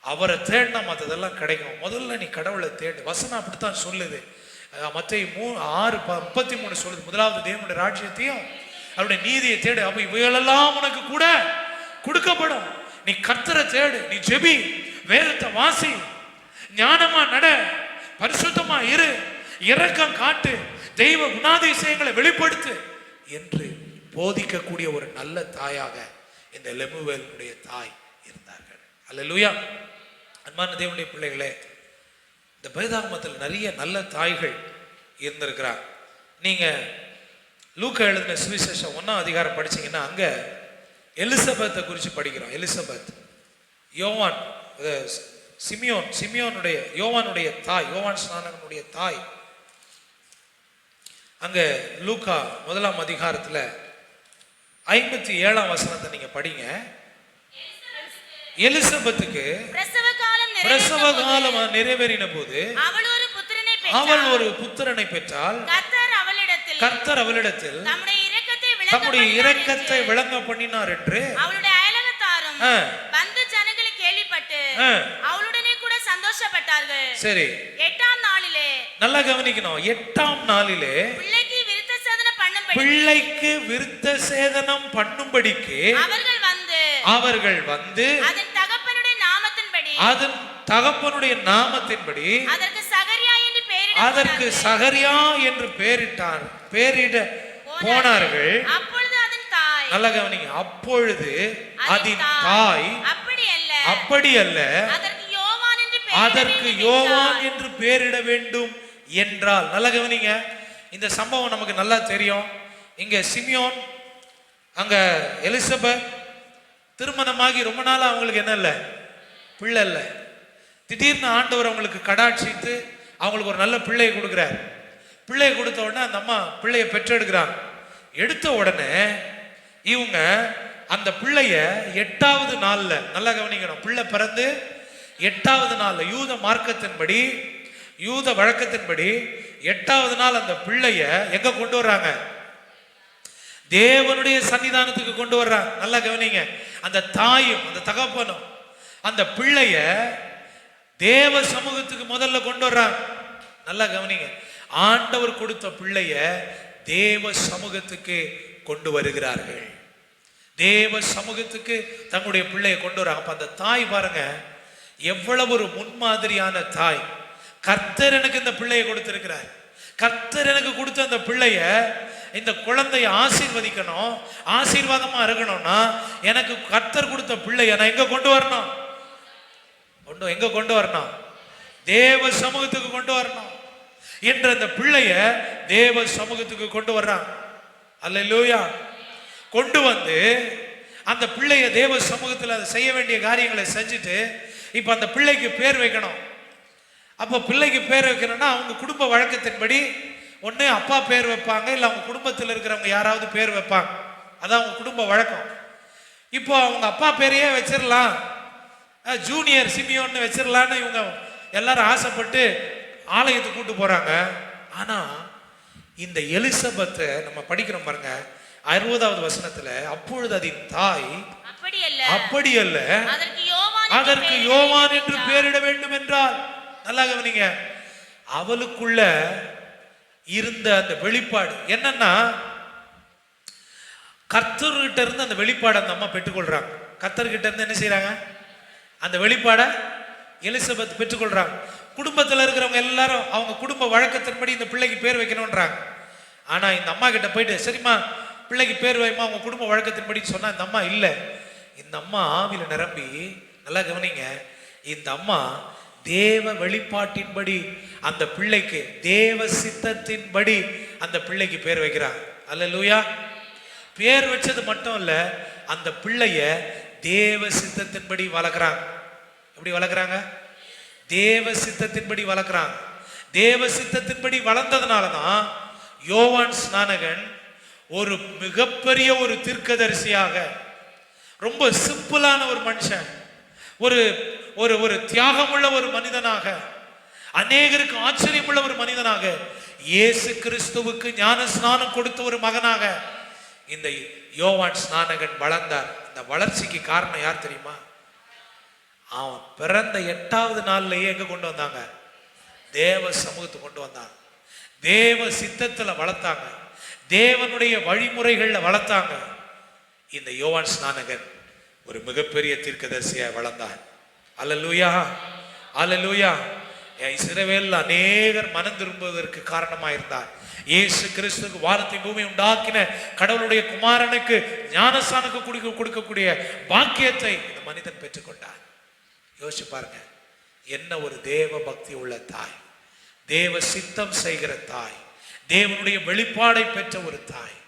அவரை தேடினா மற்றதெல்லாம் கிடைக்கும். முதல்ல நீ கடவுளை தேடு. வசனம் அப்படித்தான் சொல்லுது. மத்தேயு 6:33 சொல்லுது, முதலாவது தேவனுடைய ராஜ்யத்தையும் அவருடைய நீதியை தேடு, அப்ப இவைகளெல்லாம் உனக்கு கூட கொடுக்கப்படும். நீ கர்த்தரை தேடு, நீ ஜெபி, வேதத்தை வாசி, ஞானமா நட, பரிசுத்தமா இரு, இரக்கம் காட்டு, தெய்வ குணாதிசயங்களை வெளிப்படுத்து என்று போதிக்கக்கூடிய ஒரு நல்ல தாயாக இந்த லெமுவேலுடைய தாய் இருந்தார்கள். அல்லேலூயா! அன்பான தேவனுடைய பிள்ளைகளே, இந்த வேதாகமத்தில் நிறைய நல்ல தாய்கள் இருந்திருக்கிறார். நீங்க லூக்கா எழுதின சுவிசேஷம் 1ஆம் அதிகாரம் படிச்சீங்கன்னா அங்க எலிசபெத்தை குறித்து படிக்கிறோம். எலிசபெத் யோவான் சிமியோனுடைய யோவானுடைய தாய், யோவான் ஸ்நானகனுடைய தாய். அங்க லூக்கா 1ஆம் அதிகாரத்துல 57ஆம் வசனத்தை நீங்க படிங்க. எலிசபெத்துக்கு பிரசவ காலம் நிறைவேறின போது அவள் ஒரு புத்திரனை பெற்றால் கர்த்தர் அவளிடத்தில் தம்முடைய இரக்கத்தை விளங்க பண்ணினார் என்று அவளுடைய அயலகத்தாரும் வந்து ஜனங்களை கேள்விப்பட்டு அவளுடனே கூட சந்தோஷப்பட்டார்கள். சரி, 8ஆம் நாளிலே நல்லா கவனிக்கணும். 8ஆம் நாளிலே பிள்ளைக்கு விருத்த சேதனம் பண்ணும்படிக்கு அவர்கள் வந்து அதன் தகப்பனுடைய நாமத்தின்படி அதற்கு சகரியா என்று பெயரிட போனார்கள். நல்ல கவனிங்க. அப்பொழுது அதன் தாய் அப்படி அல்ல, அதற்கு யோவான் என்று பெயரிட வேண்டும் என்றால். நல்ல கவனிங்க. இந்த சம்பவம் நமக்கு நல்லா தெரியும். இங்க சிமியோன், அங்க எலிசபெத் திருமணமாகி ரொம்ப நாளா அவங்களுக்கு என்ன இல்லை, பிள்ளை இல்லை. திடீர்னு ஆண்டவர் அவங்களுக்கு கடாட்சித்து அவங்களுக்கு ஒரு நல்ல பிள்ளையை கொடுக்குறார். பிள்ளையை கொடுத்த உடனே அந்த அம்மா பிள்ளையை பெற்றெடுக்கிறாங்க. எடுத்த உடனே இவங்க அந்த பிள்ளைய 8வது நாள்ல, நல்லா கவனிக்கணும், பிள்ளை பிறந்து 8வது நாள்ல யூத மார்க்கத்தின்படி, யூத வழக்கத்தின்படி 8வது நாள் அந்த பிள்ளைய எங்க கொண்டு வர்றாங்க? தேவனுடைய சன்னிதானத்துக்கு கொண்டு வர்றாங்க. நல்லா கவனிங்க. அந்த தாயும் அந்த தகப்பனும் அந்த பிள்ளைய தேவ சமூகத்துக்கு முதல்ல கொண்டு வர்றாங்க. நல்லா கவனிங்க. ஆண்டவர் கொடுத்த பிள்ளைய தேவ சமூகத்துக்கு கொண்டு வருகிறார்கள். தேவ சமூகத்துக்கு தங்களுடைய பிள்ளையை கொண்டு வராங்க. அப்ப அந்த தாய் பாருங்க, எவ்வளவு ஒரு முன்மாதிரியான தாய். கர்த்தர் எனக்கு இந்த பிள்ளையை கொடுத்திருக்கிறார். கர்த்தர் எனக்கு கொடுத்த அந்த பிள்ளைய, இந்த குழந்தைய ஆசீர்வதிக்கணும், ஆசீர்வாதமா இருக்கணும்னா எனக்கு கர்த்தர் கொடுத்த பிள்ளைய நான் எங்க கொண்டு வரணும்? எங்க கொண்டு வரணும்? தேவ சமூகத்துக்கு கொண்டு வரணும் என்ற அந்த பிள்ளைய தேவ சமூகத்துக்கு கொண்டு வர்றாங்க. அல்லேலூயா. கொண்டு வந்து அந்த பிள்ளைய தேவ சமூகத்தில் அதை செய்ய வேண்டிய காரியங்களை செஞ்சுட்டு இப்ப அந்த பிள்ளைக்கு பேர் வைக்கணும். அப்போ பிள்ளைக்கு பேர் வைக்கணும்னா அவங்க குடும்ப வழக்கத்தின்படி ஒன்று அப்பா பேர் வைப்பாங்க, இல்லை அவங்க குடும்பத்தில் இருக்கிறவங்க யாராவது பேர் வைப்பாங்க. அதான் அவங்க குடும்ப வழக்கம். இப்போ அவங்க அப்பா பேரையே வச்சிடலாம், ஜூனியர் சிமியோன்னு வச்சிடலான்னு இவங்க எல்லாரும் ஆசைப்பட்டு ஆலயத்துக்கு கூட்டு போறாங்க. ஆனா இந்த எலிசபெத்தை நம்ம படிக்கிறோம் பாருங்க 60வது வசனத்துல, அப்பொழுது அதன் தாய் அப்படி அல்ல அதற்கு யோவான் என்று பெயரிட வேண்டும் என்றால். நல்லா கவனிங்க, அவளுக்குள்ள இருந்த அந்த வெளிப்பாடு என்னன்னா, கர்த்தர்கிட்ட இருந்து அந்த வெளிப்பாடு அந்த அம்மா பெற்றுக்கொள்றாங்க. கர்த்தர்கிட்ட இருந்து என்ன செய்யறாங்க? அந்த வெளிப்பாடை எலிசபெத் பெற்றுக்கொள்றாங்க. குடும்பத்தில் இருக்கிறவங்க எல்லாரும் அவங்க குடும்ப வழக்கத்தின்படி இந்த பிள்ளைக்கு பேர் வைக்கணும்ன்றாங்க. ஆனா இந்த அம்மா கிட்ட போயிட்டு, சரிம்மா பிள்ளைக்கு பேர் வைமா அவங்க குடும்ப வழக்கத்தின்படி சொன்னா இந்த அம்மா இல்லை. இந்த அம்மா ஆவில நிரம்பி, நல்லா கவனிங்க, இந்த அம்மா தேவ வெளிப்பாட்டின்படி அந்த பிள்ளைக்கு, தேவ சித்தத்தின்படி அந்த பிள்ளைக்கு பேர் வைக்கிறாங்க. அல்லேலூயா. பேர் வச்சது மட்டும் இல்ல, அந்த பிள்ளைய தேவ சித்தத்தின்படி வளர்க்குறாங்க. எப்படி வளர்க்குறாங்க? தேவ சித்தத்தின்படி வளர்க்குறாங்க. தேவ சித்தத்தின்படி வளர்ந்ததுனால தான் யோவான் ஸ்நானகன் ஒரு மிகப்பெரிய ஒரு தீர்க்கதரிசியாக, ரொம்ப சிம்பிளான ஒரு மனுஷன், ஒரு ஒரு ஒரு தியாகமுள்ள ஒரு மனிதனாக, அநேகருக்கு ஆச்சரியமுள்ள ஒரு மனிதனாக, இயேசு கிறிஸ்துவுக்கு ஞான ஸ்நானம் கொடுத்த ஒரு மகனாக இந்த யோவான் ஸ்நானகன் வளர்ந்தார். இந்த வளர்ச்சிக்கு காரணம் யார் தெரியுமா? அவன் பிறந்த 8வது நாள்லயே எங்க கொண்டு வந்தாங்க? தேவ சமூகத்துக்கு கொண்டு வந்தாங்க. தேவ சித்தத்துல வளர்த்தாங்க, தேவனுடைய வழிமுறைகள்ல வளர்த்தாங்க. இந்த யோவான் ஸ்நானகன் ஒரு மிகப்பெரிய தீர்க்கதரிசியா வளர்ந்தார். அல்லேலூயா, அல்லேலூயா. இஸ்ரவேல் அநேகர் மனம் திரும்புவதற்கு காரணமாயிருந்தார். இயேசு கிறிஸ்துக்கு வானத்தை பூமி உண்டாக்கின கடவுளுடைய குமாரனுக்கு ஞானஸ்நானம் கொடுக்கக்கூடிய பாக்கியத்தை இந்த மனிதன் பெற்றுக்கொண்டார். யோசிச்சு பாருங்க, என்ன ஒரு தேவ பக்தி உள்ள தாய், தேவ சித்தம் செய்கிற தாய், தேவனுடைய வெளிப்பாடை பெற்ற ஒரு தாய்.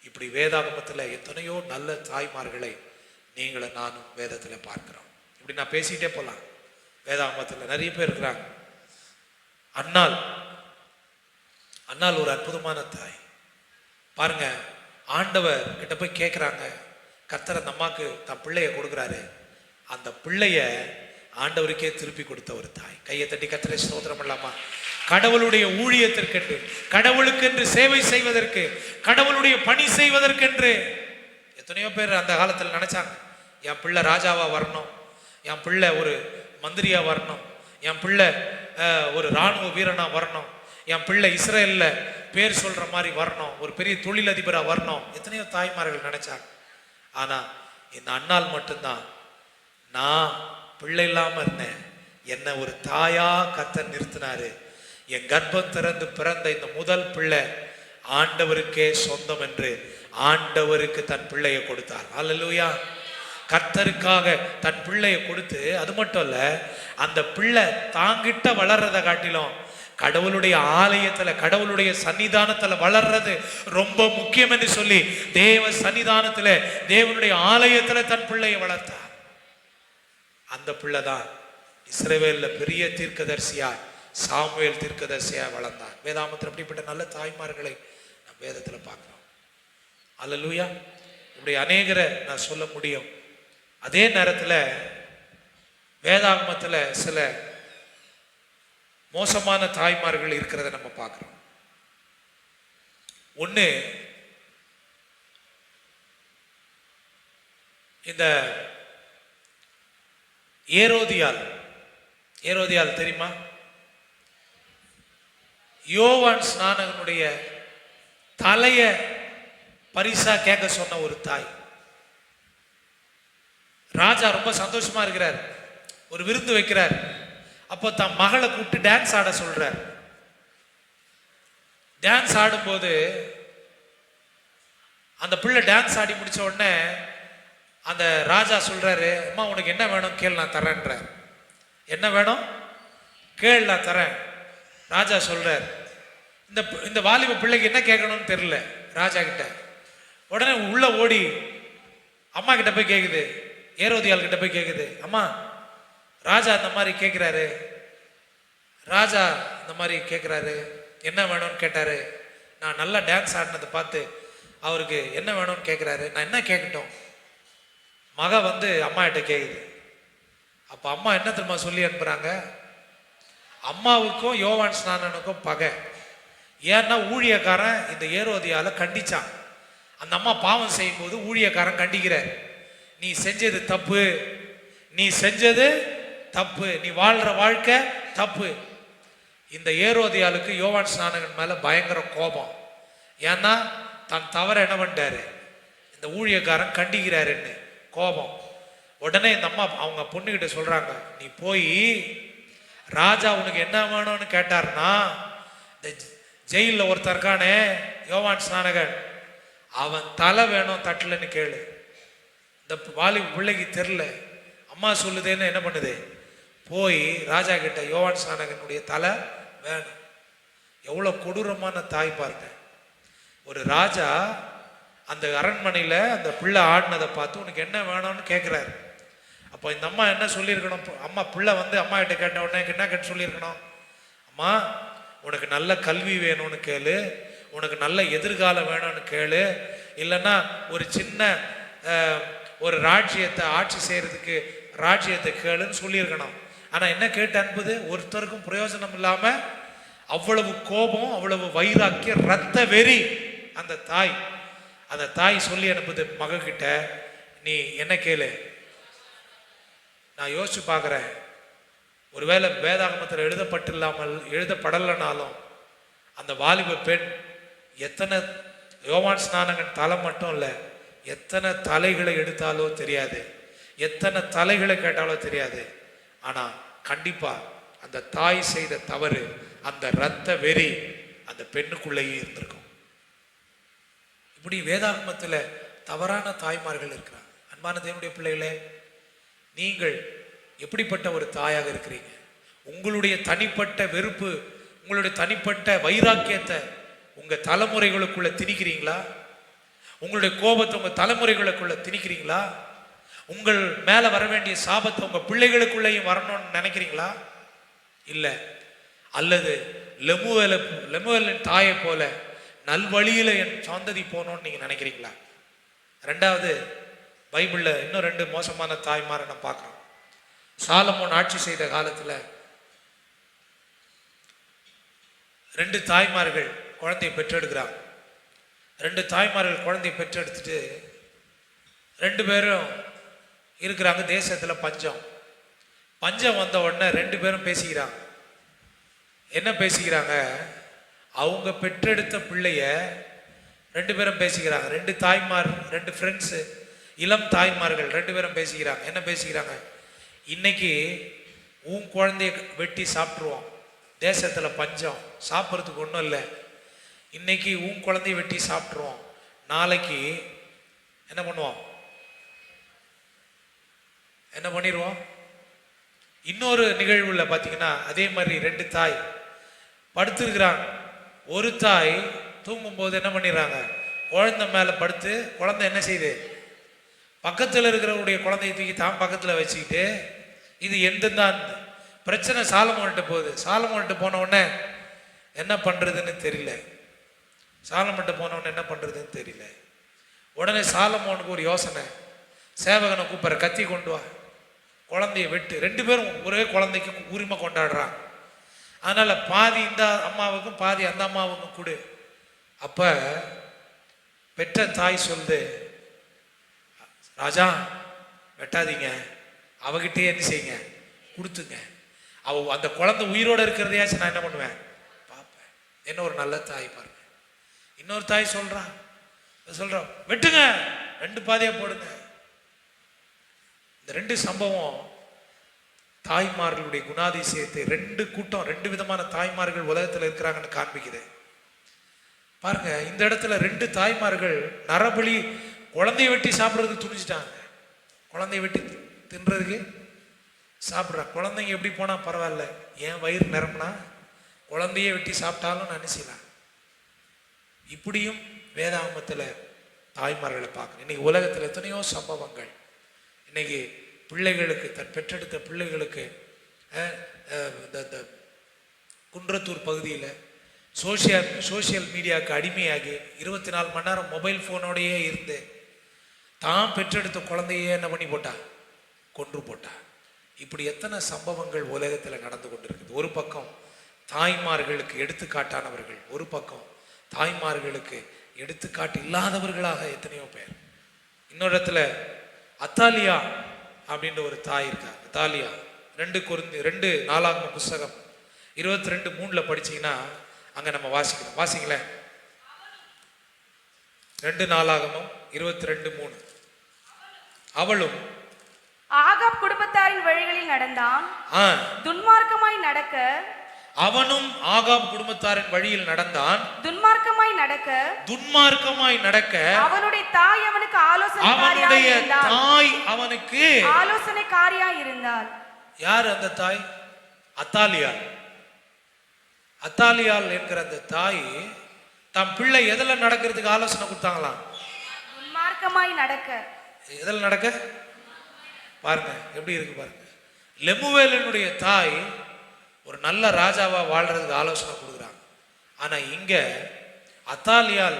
இப்படி வேதாகமத்தில் எத்தனையோ நல்ல தாய்மார்களை நீங்களும் நானும் வேதத்தில் பார்க்கிறோம். இப்படி நான் பேசிட்டே போலாம். வேதாகமத்தில் நிறைய பேர் இருக்கிறாங்க. அன்னாள் ஒரு அற்புதமான தாய். பாருங்க, ஆண்டவர் கிட்ட போய் கேட்குறாங்க, கர்த்தர் அந்த அம்மாக்கு தன் பிள்ளைய கொடுக்குறாரு. அந்த பிள்ளைய ஆண்டவருக்கே திருப்பி கொடுத்த ஒரு தாய். கையை தட்டி கர்த்தரை ஸ்தோத்திரம் பண்ணலாமா? கடவுளுடைய ஊழியத்திற்கென்று, கடவுளுக்கென்று சேவை செய்வதற்கு, கடவுளுடைய பணி செய்வதற்கென்று எத்தனையோ பேர் அந்த காலத்தில் நினைச்சாங்க, என் பிள்ளை ராஜாவா வரணும், என் பிள்ளை ஒரு மந்திரியா வரணும், என் பிள்ளை ஒரு இராணுவ வீரனா வரணும், என் பிள்ளை இஸ்ரேல்ல பேர் சொல்ற மாதிரி வரணும், ஒரு பெரிய தொழிலதிபரா வரணும். எத்தனையோ தாய்மார்கள் நினைச்சாங்க. ஆனா இந்த அன்னாள் மட்டும்தான், நான் பிள்ளை இல்லாம இருந்தேன், என்ன ஒரு தாயா கர்த்தர் நிறுத்தினாரு. என் கர்ப்பம் திறந்து பிறந்த இந்த முதல் பிள்ளை ஆண்டவருக்கே சொந்தம் என்று ஆண்டவருக்கு தன் பிள்ளையை கொடுத்தார். அல்லேலூயா. கர்த்தருக்காக தன் பிள்ளையை கொடுத்து, அது மட்டும் இல்ல, அந்த பிள்ளை தாங்கிட்ட வளர்றதை காட்டிலும் கடவுளுடைய ஆலயத்துல, கடவுளுடைய சன்னிதானத்துல வளர்றது ரொம்ப முக்கியம் என்று சொல்லி தேவ சன்னிதானத்துல, தேவனுடைய ஆலயத்துல தன் பிள்ளையை வளர்த்தார். அந்த பிள்ளை தான் இஸ்ரவேல்ல பெரிய தீர்க்கதரிசியா, சாமுவேல் தீர்க்கதரிசியா வளர்ந்தார். வேதாகமத்தில் அப்படிப்பட்ட நல்ல தாய்மார்களை நம்ம வேதத்துல பார்க்கிறோம். அல்லேலூயா. இப்படி அநேகரை நான் சொல்ல முடியும். அதே நேரத்தில் வேதாகமத்தில் சில மோசமான தாய்மார்கள் இருக்கிறத நம்ம பார்க்கிறோம். ஒன்று, இந்த ஏரோதியால் தெரியுமா? யோவான் ஸ்நானகனுடைய தலைய பரிசா கேட்க சொன்ன ஒரு தாய். ராஜா ரொம்ப சந்தோஷமா இருக்கிறார், ஒரு விருந்து வைக்கிறார். அப்போ தன் மகளை கூப்பிட்டு டான்ஸ் ஆட சொல்றார். டான்ஸ் ஆடும்போது அந்த பிள்ளை டான்ஸ் ஆடி முடிச்ச உடனே அந்த ராஜா சொல்றாரு, அம்மா உனக்கு என்ன வேணும் கேள், நான் தரேன்றார். என்ன வேணும் கேள், நான் தரேன். ராஜா சொல்றார். இந்த இந்த வாலிப பிள்ளைக்கு என்ன கேட்கணும்னு தெரியல ராஜா கிட்ட. உடனே உள்ள ஓடி அம்மா கிட்ட போய் கேக்குது, ஏரோதியாள் கிட்ட போய் கேக்குது, அம்மா ராஜா இந்த மாதிரி கேட்கிறாரு, ராஜா இந்த மாதிரி கேட்குறாரு, என்ன வேணும்னு கேட்டாரு. நான் நல்லா டான்ஸ் ஆடினதை பார்த்து அவருக்கு என்ன வேணும்னு கேட்குறாரு, நான் என்ன கேட்கட்டும்? மக வந்து அம்மா கிட்ட கேட்குது. அப்போ அம்மா என்ன தெரியுமா சொல்லி அனுப்புகிறாங்க, அம்மாவுக்கும் யோவான் ஸ்நானனுக்கும் பகை. ஏன்னா ஊழியக்காரன் இந்த ஏரோதியால கண்டிச்சான். அந்த அம்மா பாவம் செய்யும்போது ஊழியக்காரன் கண்டிக்கிறார், நீ செஞ்சது தப்பு, நீ செஞ்சது தப்பு, நீ வாழ்ற வாழ்க்கை தப்பு. இந்த ஏரோதியாளுக்கு யோவான் ஸ்நானகன் மேல பயங்கர கோபம். ஏன்னா தான் தவற என்ன பண்ணிட்டாரு, இந்த ஊழியக்காரன் கண்டிக்கிறாருன்னு கோபம். உடனே இந்த அம்மா அவங்க பொண்ணுகிட்ட சொல்றாங்க, நீ போய் ராஜா உனக்கு என்ன வேணும்னு கேட்டார்னா, இந்த ஜெயிலில் ஒருத்தர் இருக்கானே யோவான் ஸ்நானகன், அவன் தலை வேணும் தட்டுலன்னு கேளு. இந்த வாலிப பிள்ளைக்கு தெரில, அம்மா சொல்லுதேன்னு என்ன பண்ணுது, போய் ராஜா கிட்ட யோவான் ஸ்நானகனுடைய தலை வேணும். எவ்வளோ கொடூரமான தாய் பாருங்க. ஒரு ராஜா அந்த அரண்மனையில் அந்த பிள்ளை ஆடினதை பார்த்து உனக்கு என்ன வேணும்னு கேட்குறாரு. அப்போ இந்த அம்மா என்ன சொல்லியிருக்கணும், அம்மா பிள்ளை வந்து அம்மா கிட்ட கேட்ட உடனே என்ன கேட்டு சொல்லியிருக்கணும், அம்மா உனக்கு நல்ல கல்வி வேணும்னு கேளு, உனக்கு நல்ல எதிர்காலம் வேணும்னு கேளு, இல்லைன்னா ஒரு சின்ன ஒரு ராஜ்யத்தை ஆட்சி செய்யறதுக்கு ராஜ்யத்தை கேளுன்னு சொல்லியிருக்கணும். ஆனால் என்ன கேட்டு அனுப்புது, ஒருத்தருக்கும் பிரயோஜனம் இல்லாமல் அவ்வளவு கோபம், அவ்வளவு வைராக்கியம், ரத்த வெறி அந்த தாய். அந்த தாய் சொல்லி அனுப்புது மகக்கிட்ட, நீ என்ன கேளு. நான் யோசிச்சு பார்க்குறேன், ஒருவேளை வேதாகமத்தில் எழுதப்படலைனாலும் அந்த வாலிப பெண் எத்தனை யோவான் ஸ்நானகன் தலை மட்டும் இல்லை, எத்தனை தலைகளை எடுத்தாலோ தெரியாது, எத்தனை தலைகளை கேட்டாலோ தெரியாது. ஆனால் கண்டிப்பா அந்த தாய் செய்த தவறு, அந்த இரத்த வெறி அந்த பெண்ணுக்குள்ளேயே இருந்திருக்கும். இப்படி வேதாகமத்தில் தவறான தாய்மார்கள் இருக்கிறாங்க. அன்பான தேவனுடைய பிள்ளைகளே, நீங்கள் எப்படிப்பட்ட ஒரு தாயாக இருக்கிறீங்க? உங்களுடைய தனிப்பட்ட வெறுப்பு, உங்களுடைய தனிப்பட்ட வைராக்கியத்தை உங்க தலைமுறைகளுக்குள்ள திணிக்கிறீங்களா? உங்களுடைய கோபத்தை உங்க தலைமுறைகளுக்குள்ள திணிக்கிறீங்களா? உங்கள் மேல வர வேண்டிய சாபத்தை உங்க பிள்ளைகளுக்குள்ளேயும் வரணும்னு நினைக்கிறீங்களா? இல்ல, அல்லது லெமுவேலின் தாயை போல நல்வழியில என் சந்ததி போகணும்னு நீங்க நினைக்கிறீங்களா? ரெண்டாவது, பைபிள்ல இன்னும் 2 மோசமான தாய்மாரை நம்ம பார்க்கிறோம். சாலமோன் ஆட்சி செய்த காலத்துல 2 தாய்மார்கள் குழந்தையை பெற்றெடுக்கிறாங்க. 2 தாய்மார்கள் குழந்தையை பெற்றெடுத்துட்டு 2 பேரும் இருக்கிறாங்க. தேசத்துல பஞ்சம் வந்த உடனே 2 பேரும் பேசிக்கிறாங்க. என்ன பேசிக்கிறாங்க? அவங்க பெற்றெடுத்த பிள்ளைய 2 பேரும் பேசிக்கிறாங்க. 2 தாய்மார், 2 ஃப்ரெண்ட்ஸு, இளம் தாய்மார்கள் 2 பேரும் பேசிக்கிறாங்க. என்ன பேசிக்கிறாங்க? இன்னைக்கு உன் குழந்தைய வெட்டி சாப்பிட்ருவோம், தேசத்துல பஞ்சம், சாப்பிட்றதுக்கு ஒன்றும் இல்லை, இன்னைக்கு உன் குழந்தைய வெட்டி சாப்பிட்ருவோம், நாளைக்கு என்ன பண்ணுவோம், என்ன பண்ணிடுவோம். இன்னொரு நிகழ்வுல பார்த்தீங்கன்னா அதே மாதிரி 2 தாய் படுத்துருக்குறாங்க. ஒரு தாய் தூங்கும்போது என்ன பண்ணிடுறாங்க, குழந்தை மேலே படுத்து, குழந்தை என்ன செய்யுது, பக்கத்தில் இருக்கிறவருடைய குழந்தைய தூக்கி தான் பக்கத்தில் வச்சுக்கிட்டு, இது எந்ததான் பிரச்சனை சாலமோன்கிட்ட போகுது. சாலமோன்கிட்ட போன உடனே என்ன பண்ணுறதுன்னு தெரியல. என்ன பண்ணுறதுன்னு தெரியல. உடனே சாலமோனுக்கு ஒரு யோசனை, சேவகனை கூப்பிட்ற, கத்தி கொண்டு வா, குழந்தைய வெட்டு. 2 பேரும் ஒரே குழந்தைக்கு உரிமை கொண்டாடுறாங்க. அதனால பாதி இந்த அம்மாவுக்கும் பாதி அந்த அம்மாவுக்கும் கொடு. அப்ப பெற்ற தாய் சொல்லுது, ராஜா வெட்டாதீங்க, அவகிட்டே என்ன செய்யுங்க, கொடுத்துங்க. அந்த குழந்தை உயிரோட இருக்கிறதையாச்சும் நான் என்ன பண்ணுவேன், பார்ப்பேன். என்ன ஒரு நல்ல தாய் பாருங்க. இன்னொரு தாய் சொல்றோம் வெட்டுங்க, 2 பாதியா போடுங்க. இந்த 2 சம்பவம் தாய்மார்களுடைய குணாதிசயத்தை, 2 கூட்டம், 2 விதமான தாய்மார்கள் உலகத்தில் இருக்கிறாங்கன்னு காண்பிக்குது பாருங்க. இந்த இடத்துல 2 தாய்மார்கள் நரபலி, குழந்தைய வெட்டி சாப்பிட்றதுக்கு துணிச்சிட்டாங்க, குழந்தைய வெட்டி தின்றதுக்கு சாப்பிட்றா. குழந்தைங்க எப்படி போனா பரவாயில்ல, என் வயிறு நிரம்பினா குழந்தையே வெட்டி சாப்பிட்டாலும் நான் நினைச்சலாம். இப்படியும் வேதாகமத்தில் தாய்மார்களை பார்க்கணும். இன்னைக்கு உலகத்தில் எத்தனையோ சம்பவங்கள். இன்னைக்கு பிள்ளைகளுக்கு, தன் பெற்றெடுத்த பிள்ளைகளுக்கு இந்த குன்றத்தூர் பகுதியில் சோஷியல் மீடியாவுக்கு அடிமையாகி 24 மணி நேரம் மொபைல் ஃபோனோடையே இருந்து தான் பெற்றெடுத்த குழந்தையே என்ன பண்ணி போட்டா, கொன்று போட்டா. இப்படி எத்தனை சம்பவங்கள் உலகத்தில் நடந்து கொண்டிருக்குது. ஒரு பக்கம் தாய்மார்களுக்கு எடுத்துக்காட்டானவர்கள், ஒரு பக்கம் தாய்மார்களுக்கு எடுத்துக்காட்டு இல்லாதவர்களாக எத்தனையோ பேர். இன்னொரு இடத்துல அத்தாலியா அப்படின்ற ஒரு தாய் இருக்கா. அத்தாலியா 2 நாளாகம புஸ்தகம் 22:3 படிச்சீங்கன்னா அங்க நம்ம வாசிக்கிறோம். வாசிங்களேன். 2 நாளாகமம் 22:3. அவளும் ஆகாப் குடும்பத்தாரின் வழிகளில் நடந்தான், துன்மார்க்கமாய் நடக்க. அவனும் ஆகாப் குடும்பத்தாரின் வழியில் நடந்தான், துன்மார்க்கமாய் நடக்க. அவனுடைய தாய் அவனுக்கு ஆலோசனைக்காரியாய் இருந்தாள். யார் அந்த தாய்? அத்தாலியாள். அத்தாலியாள் என்கிற அந்த தாய் தம் பிள்ளை எதுல நடக்கிறதுக்கு ஆலோசனை கொடுத்தாங்களாம்? துன்மார்க்கமாய் நடக்க. எதில் நடக்க? பாருங்க எப்படி இருக்கு பாருங்க. லெமுவேலினுடைய தாய் ஒரு நல்ல ராஜாவா வாழ்றதுக்கு ஆலோசனை கொடுக்குறாங்க. ஆனா இங்க அத்தாலியால்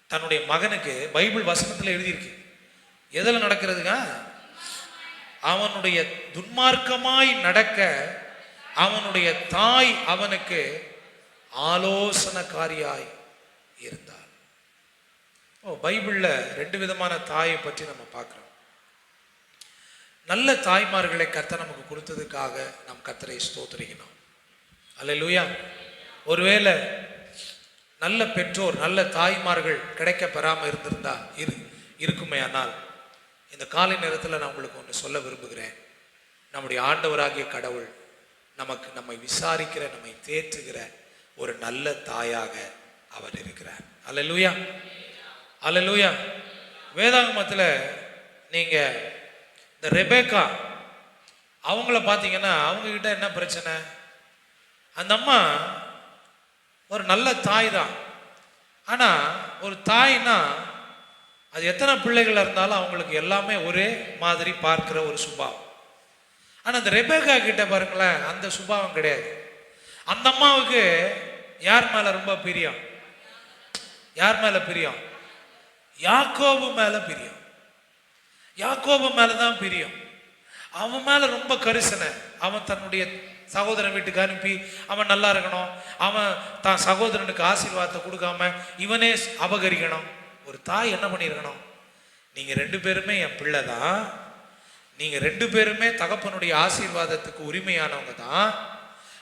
தன்னுடைய மகனுக்கு பைபிள் வசனத்துல எழுதியிருக்கு எதில் நடக்கிறதுங்க? அவனுடைய துன்மார்க்கமாய் நடக்க அவனுடைய தாய் அவனுக்கு ஆலோசனைக்காரியாய் இருந்தார். பைபிள்ல 2 விதமான தாயை பற்றி நம்ம பார்க்கிறோம். நல்ல தாய்மார்களை கர்த்தர் நமக்கு கொடுத்ததுக்காக நாம் கர்த்தரை ஸ்தோத்திரிக்கணும். அல்லேலூயா. ஒருவேளை நல்ல பெற்றோர், நல்ல தாய்மார்கள் கிடைக்க பெறாமல் இருந்திருந்தா இருக்குமே. ஆனால் இந்த காலை நேரத்தில் நான் உங்களுக்கு ஒன்று சொல்ல விரும்புகிறேன். நம்முடைய ஆண்டவராகிய கடவுள் நம்மை விசாரிக்கிற, நம்மை தேற்றுகிற ஒரு நல்ல தாயாக அவர் இருக்கிறார். அல்லேலூயா, அல்லேலூயா. வேதாகமத்தில் நீங்க இந்த ரெபேக்கா அவங்கள பார்த்தீங்கன்னா அவங்க கிட்ட என்ன பிரச்சனை? அந்த அம்மா ஒரு நல்ல தாய் தான். ஆனா ஒரு தாய்னா அது எத்தனை பிள்ளைகள் இருந்தாலும் அவங்களுக்கு எல்லாமே ஒரே மாதிரி பார்க்கிற ஒரு சுபாவம். ஆனா அந்த ரெபேக்கா கிட்ட பாருங்களேன், அந்த சுபாவம் கிடையாது. அந்த அம்மாவுக்கு யார் மேல ரொம்ப பிரியம்? யார் மேல பிரியம்? யாக்கோபு மேல பிரியம். யாக்கோபு மேலதான் பிரியம். அவன் மேல ரொம்ப கரிசனை. அவன் தன்னுடைய சகோதரன் வீட்டுக்கு அனுப்பி அவன் நல்லா இருக்கணும், அவன் தான் சகோதரனுக்கு ஆசீர்வாதத்தை கொடுக்காம இவனே அபகரிக்கணும். ஒரு தாய் என்ன பண்ணியிருக்கணும்? நீங்க 2 பேருமே என் பிள்ளை தான், நீங்க 2 பேருமே தகப்பனுடைய ஆசீர்வாதத்துக்கு உரிமையானவங்க தான்.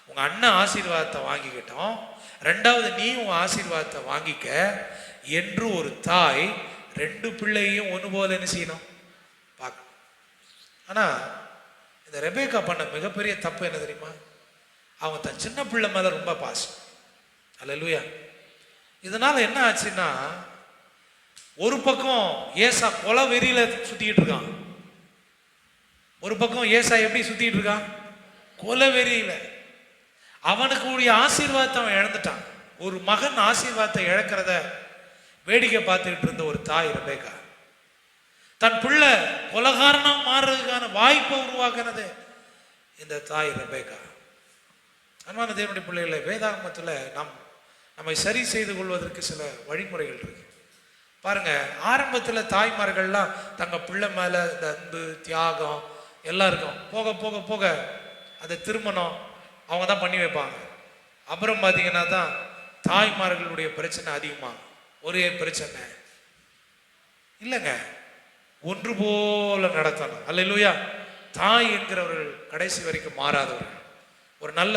உங்க அண்ணன் ஆசீர்வாதத்தை வாங்கிக்கிட்டோம், 2வது நீ உன் ஆசீர்வாதத்தை வாங்கிக்க என்று ஒரு தாய் 2 பிள்ளையும் ஒன்று போல என்ன செய்யணும்? பார்க்கணும். ஆனா இந்த ரெபேக்கா பண்ண மிகப்பெரிய தப்பு என்ன தெரியுமா? அவங்க தன் சின்ன பிள்ளை மேல ரொம்ப பாசம். அல்லேலூயா. இதனால என்ன ஆச்சுன்னா, ஒரு பக்கம் ஏசா கொலை வெறியில சுத்திட்டு இருக்கான், ஒரு பக்கம் ஏசா எப்படி சுத்திட்டு இருக்கான்? கொலை வெறியில. அவனுக்கு உடைய ஆசீர்வாதத்தை அவன் இழந்துட்டான். ஒரு மகன் ஆசீர்வாதத்தை இழக்கிறத வேடிக்கை பார்த்துக்கிட்டு இருந்த ஒரு தாய் ரெபேக்கா தன் பிள்ளை கொலகாரனா மாறுறதுக்கான வாய்ப்பை உருவாக்குனது இந்த தாய் ரெபேக்கா. அன்பான தேவனுடைய பிள்ளைகளை, வேதாகமத்தில் நம்மை சரி செய்து கொள்வதற்கு சில வழிமுறைகள் இருக்கு. பாருங்க, ஆரம்பத்தில் தாய்மார்கள்லாம் தங்க பிள்ளை மேல இந்த அன்பு, தியாகம் எல்லாம் இருக்கும். போக போக போக அந்த திருமணம் அவங்க தான் பண்ணி வைப்பாங்க. அப்புறம் பார்த்தீங்கன்னா தான் தாய்மார்களுடைய பிரச்சனை அதிகமாக. ஒரே பிரச்சனை இல்லைங்க, ஒன்று போல நடத்தணும். அல்லேலூயா. தாய் என்கிறவர்கள் கடைசி வரைக்கும் மாறாதவர்கள். ஒரு நல்ல,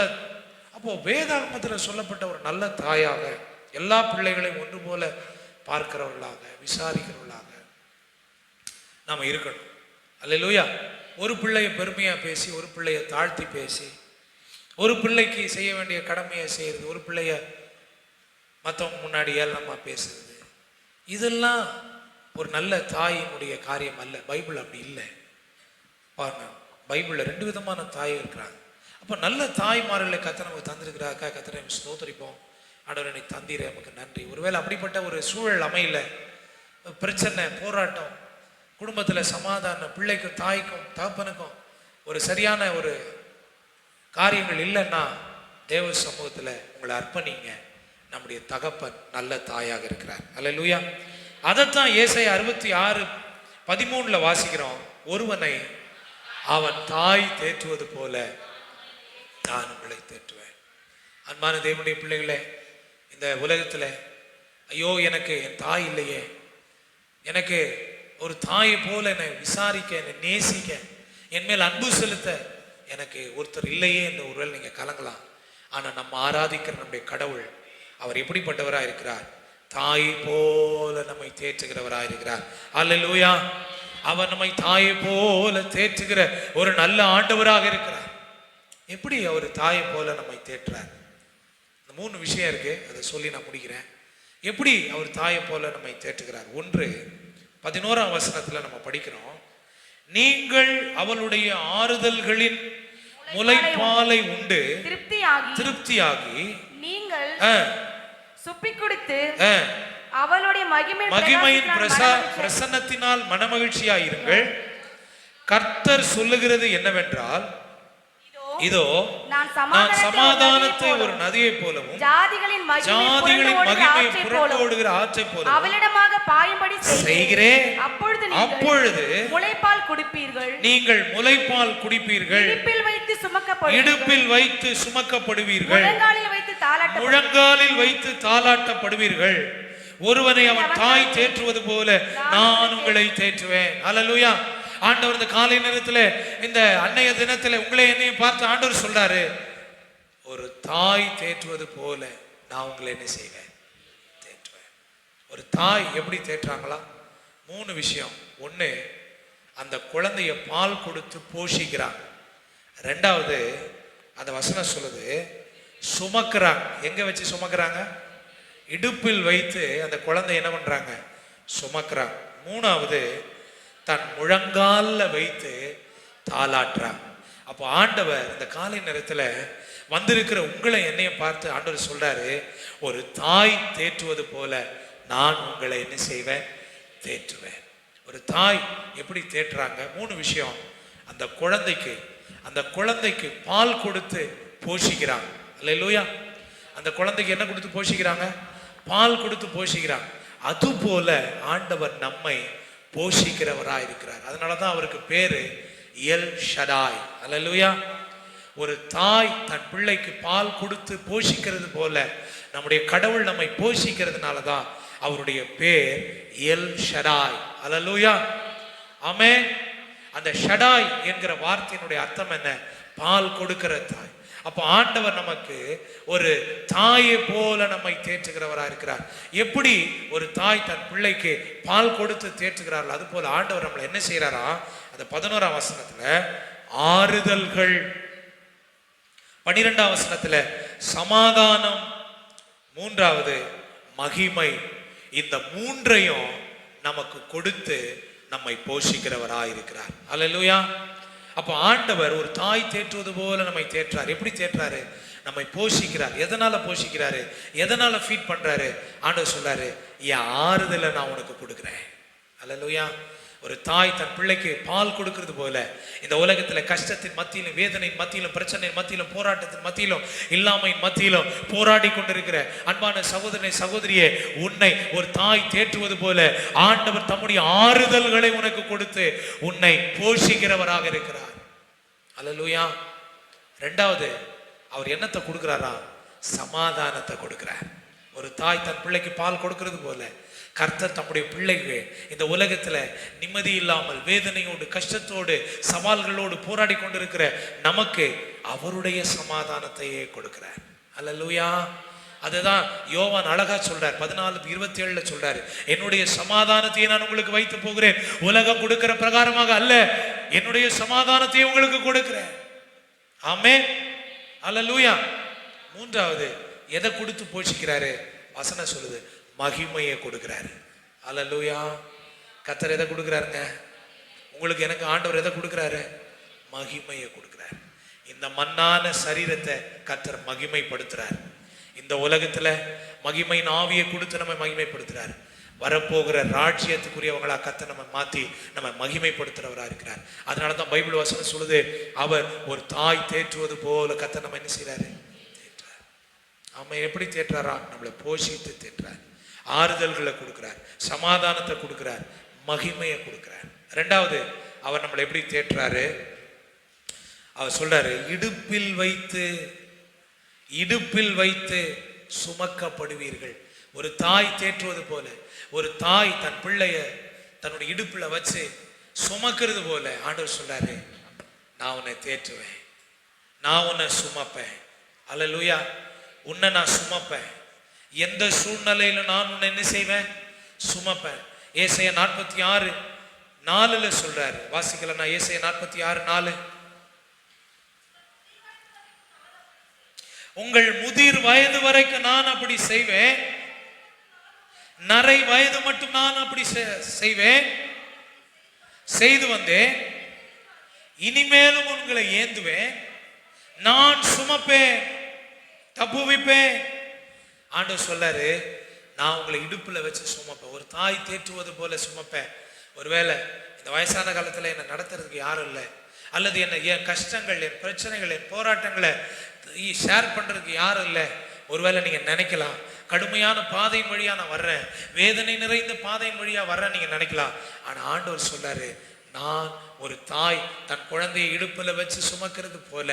அப்போ வேதாகமத்தில் சொல்லப்பட்ட ஒரு நல்ல தாயாக எல்லா பிள்ளைகளையும் ஒன்று போல பார்க்கிறவர்களாக, விசாரிக்கிறவர்களாக நாம் இருக்கணும். அல்லேலூயா. ஒரு பிள்ளையை பெருமையா பேசி, ஒரு பிள்ளையை தாழ்த்தி பேசி, ஒரு பிள்ளைக்கு செய்ய வேண்டிய கடமையை செய்யறது, ஒரு பிள்ளைய மற்றவங்க முன்னாடி ஏளனமா பேசுறது, இதெல்லாம் ஒரு நல்ல தாயினுடைய காரியம் அல்ல. பைபிள் அப்படி இல்லை. பாருங்க, பைபிள்ல 2 விதமான தாய் இருக்கிறாங்க. அப்ப நல்ல தாய்மார்களை கர்த்தர் நமக்கு தந்திருக்கிறாக்கா, கர்த்தரை ஸ்தோத்திரிப்போம். ஆண்டவரே நீ தந்தீரே நமக்கு நன்றி. ஒருவேளை அப்படிப்பட்ட ஒரு சூழல் அமையல, பிரச்சனை, போராட்டம், குடும்பத்துல சமாதானம், பிள்ளைக்கும் தாய்க்கும் தகப்பனுக்கும் ஒரு சரியான ஒரு காரியங்கள் இல்லைன்னா தேவ சமூகத்துல உங்களை அர்ப்பணிங்க. நம்முடைய தகப்பன் நல்ல தாயாக இருக்கிறார். அல்லேலூயா. அதைத்தான் ஏசாயா 66:13 வாசிக்கிறோம். ஒருவனை அவன் தாய் தேற்றுவது போல நான் உங்களை தேற்றுவேன். அன்பான தேவனுடைய பிள்ளைகளே, இந்த உலகத்துல ஐயோ எனக்கு என் தாய் இல்லையே, எனக்கு ஒரு தாயை போல என்னை விசாரிக்க, என்னை நேசிக்க, என் மேல் அன்பு செலுத்த எனக்கு ஒருத்தர் இல்லையே என்ற ஒருவேளை நீங்க கலங்கலாம். ஆனா நம்ம ஆராதிக்கிற நம்முடைய கடவுள் அவர் எப்படிப்பட்டவராக இருக்கிறார்? தாயை போல நம்மை தேற்றுகிறவராக இருக்கிறார். அல்லேலூயா. அவர் நம்மை தாயை போல தேற்றுகிற ஒரு நல்ல ஆண்டவராக இருக்கிறார். எப்படி அவர் தாயை போல நம்மை தேற்றார்? இந்த 3 விஷயம் இருக்கு, அதை சொல்லி நான் முடிக்கிறேன். எப்படி அவர் தாயை போல நம்மை தேற்றுகிறார்? 1 11ஆம் வசனத்துல நம்ம படிக்கிறோம், நீங்கள் அவளுடைய ஆறுதல்களின் முலைப்பாலை உண்டு திருப்தியாகி நீங்கள் சுப்பி கொடுத்து அவளுடைய மகிமையின் பிரசன்னத்தினால் மனமகிழ்ச்சியாயிருங்கள். கர்த்தர் சொல்லுகிறது என்னவென்றால், இதோ நான் சமாதானத்தை ஒரு நதியை போலவும் ஜாதிகளின் மகிமை புரண்டோடுகிற ஆற்றை போலவும் அவளிடமாக பாயும்படி செய்கிறேன். அப்பொழுது முலைப்பால் குடிப்பீர்கள். நீங்கள் முலைப்பால் குடிப்பீர்கள். இடுப்பில் வைத்து சுமக்கப்படுவீர்கள். முழங்காலில் வைத்து தாலாட்டப்படுவீர்கள். ஒருவனை அவன் தாய் தேற்றுவது போல நான் உங்களை தேற்றுவேன். அல்லேலூயா. ஆண்டவர் இந்த காலை நேரத்துல, இந்த அன்னைய தினத்துல உங்களை என்னையும் பார்த்து ஆண்டவர் சொல்றாரு, ஒரு தாய் தேற்றுவது போல நான் உங்களை என்ன செய்வேன்? தேற்றுவேன். ஒரு தாய் எப்படி தேற்றுறாங்களா? 3 விஷயம். 1, அந்த குழந்தைய பால் கொடுத்து போஷிக்கிறாங்க. 2வது, அந்த வசனம் சொல்லுது சுமக்கிறாங்க. எங்க வச்சு சுமக்கிறாங்க? இடுப்பில் வைத்து அந்த குழந்தை என்ன பண்றாங்க? சுமக்கிறாங்க. 3வது, தன் முழங்கால வைத்து தாலாட்டுறாங்க. அப்போ ஆண்டவர் இந்த காலை நேரத்துல வந்திருக்கிற உங்களை என்னையும் பார்த்து ஆண்டவர் சொல்றாரு, ஒரு தாய் தேற்றுவது போல நான் உங்களை என்ன செய்வேன்? தேற்றுவேன். ஒரு தாய் எப்படி தேற்றுறாங்க? 3 விஷயம். அந்த குழந்தைக்கு பால் கொடுத்து போஷிக்கிறாங்க. அல்லேலூயா. அந்த குழந்தைக்கு என்ன கொடுத்து போஷிக்கிறாங்க? பால் கொடுத்து போஷிக்கிறாங்க. அது போல ஆண்டவர் நம்மை போஷிக்கிறவராய் இருக்கிறார். அதனாலதான் அவருக்கு பேரு எல் ஷடாய். அல்லேலூயா. ஒரு தாய் தன் பிள்ளைக்கு பால் கொடுத்து போஷிக்கிறது போல நம்முடைய கடவுள் நம்மை போஷிக்கிறதுனாலதான் அவருடைய பேர் எல் ஷடாய். அல்லேலூயா. ஆமென். அந்த ஷடாய் என்கிற வார்த்தையினுடைய அர்த்தம் என்ன? பால் கொடுக்கிற தாய். அப்ப ஆண்டவர் நமக்கு ஒரு தாயை போல நம்மை தேற்றுகிறவராக இருக்கிறார். எப்படி ஒரு தாய் தன் பிள்ளைக்கு பால் கொடுத்து தேற்றுகிறார்கள், அது போல ஆண்டவர் நம்மளை என்ன செய்யறாரா? அந்த 11ஆம் வசனத்துல ஆறுதல்கள், 12ஆம் வசனத்துல சமாதானம், 3வது மகிமை. இந்த 3ஐயும் நமக்கு கொடுத்து நம்மை போஷிக்கிறவராக இருக்கிறார். அல்லேலூயா. அப்ப ஆண்டவர் ஒரு தாய் தேற்றுவது போல நம்மை தேற்றார். எப்படி தேற்றாரு? நம்மை போஷிக்கிறார். எதனால போஷிக்கிறாரு? எதனால ஃபீட் பண்றாரு? ஆண்டவர் சொல்றாரு, என் ஆறுதலை நான் உனக்கு கொடுக்கிறேன். அல்லேலூயா. ஒரு தாய் தன் பிள்ளைக்கு பால் கொடுக்கிறது போல இந்த உலகத்துல கஷ்டத்தின் மத்தியிலும், வேதனையின் மத்தியிலும், பிரச்சனையின் மத்தியிலும், போராட்டத்தின் மத்தியிலும், இல்லாமையின் மத்தியிலும் போராடி கொண்டிருக்கிற அன்பான சகோதரனை சகோதரியே, உன்னை ஒரு தாய் தேற்றுவது போல ஆண்டவர் தம்முடைய ஆறுதல்களை உனக்கு கொடுத்து உன்னை போஷிக்கிறவராக இருக்கிறார். அல்லேலூயா. 2வது, அவர் என்னத்தை கொடுக்கிறாரா? சமாதானத்தை கொடுக்கிறார். ஒரு தாய் தன் பிள்ளைக்கு பால் கொடுக்கிறது போல கர்த்தர் தம்முடைய பிள்ளைக்கு இந்த உலகத்துல நிம்மதி இல்லாமல், வேதனையோடு, கஷ்டத்தோடு, சவால்களோடு போராடி கொண்டிருக்கிற நமக்கு அவருடைய சமாதானத்தையே கொடுக்கிறார். அல்லேலூயா. அதுதான் யோவான் அழகா சொல்றார், 14:27 சொல்றாரு, என்னுடைய சமாதானத்தையே நான் உங்களுக்கு வைத்து போகிறேன், உலகம் கொடுக்கிற பிரகாரமாக அல்ல, என்னுடைய சமாதானத்தையே உங்களுக்கு கொடுக்கிறேன். ஆமென். அல்லேலூயா. 3வது, எதை கொடுத்து போஷிக்கிறாரு? வசனம் சொல்லுது, மகிமையை கொடுக்கிறாரு. அல்லேலூயா. கர்த்தர் எதை கொடுக்கிறாருங்க? உங்களுக்கு எனக்கு ஆண்டவர் எதை கொடுக்கிறாரு? மகிமையை கொடுக்கிறார். இந்த மண்ணான சரீரத்தை கர்த்தர் மகிமைப்படுத்துறார். இந்த உலகத்துல மகிமையின் ஆவியை கொடுத்து நம்ம மகிமைப்படுத்துறார். வரப்போகிற ராஜ்யத்துக்குரியவங்களா கர்த்தர் நம்ம மாத்தி நம்ம மகிமைப்படுத்துறவரா இருக்கிறார். அதனாலதான் பைபிள் வசனம் சொல்லுது, அவர் ஒரு தாய் தேற்றுவது போல கர்த்தர் நம்ம என்ன செய்யறாரு, தேற்றார். அவன் எப்படி தேற்றாரா? நம்மளை போஷித்து தேற்றார், ஆறுதல்களை கொடுக்கிறார், சமாதானத்தை கொடுக்கிறார், மகிமையை கொடுக்கிறார். ரெண்டாவது, அவர் நம்மளை எப்படி தேற்றாரு? அவர் சொல்றாரு, இடுப்பில் வைத்து சுமக்கப்படுவீர்கள். ஒரு தாய் தேற்றுவது போல, ஒரு தாய் தன் பிள்ளைய தன்னுடைய இடுப்புல வச்சு சுமக்கிறது போல ஆண்டவர் சொல்றாரு, நான் உன்னை தேற்றுவேன், நான் உன்னை சுமப்பேன். அல்லேலூயா. உன்னை நான் சுமப்பேன். எந்த சூழ்நிலையில நான் உன்னை என்ன செய்வேன், சுமப்பேன். ஏசாயா 46:4 சொல்றாரு. வாசிக்கல நான் ஏசாயா 46:4. உங்கள் முதிர் வயது வரைக்கும் நான் அப்படி செய்வேன், நரை வயது மட்டும் நான் அப்படி செய்வேன், செய்து வந்தேன், இனிமேலும் உங்களை ஏந்துவேன், நான் சுமப்பேன், தப்புவிப்பேன். ஆண்டவர் சொல்லாரு, நான் உங்களை இடுப்புல வச்சு சுமப்பேன். ஒரு தாய் தேற்றுவது போல சுமப்பேன். ஒருவேளை இந்த வயசான காலத்துல என்னை நடத்துறதுக்கு யாரும் இல்லை, அல்லது என்ன என் கஷ்டங்கள், என் பிரச்சனைகள், என் போராட்டங்களை ஷேர் பண்றதுக்கு யாரும் இல்லை. ஒருவேளை நீங்க நினைக்கலாம், கடுமையான பாதையின் வழியா நான் வர்றேன், வேதனை நிறைந்த பாதையின் வழியா வர்றேன் நீங்க நினைக்கலாம். ஆனா ஆண்டவர் சொல்றாரு, நான் ஒரு தாய் தன் குழந்தையை இடுப்புல வச்சு சுமக்கிறது போல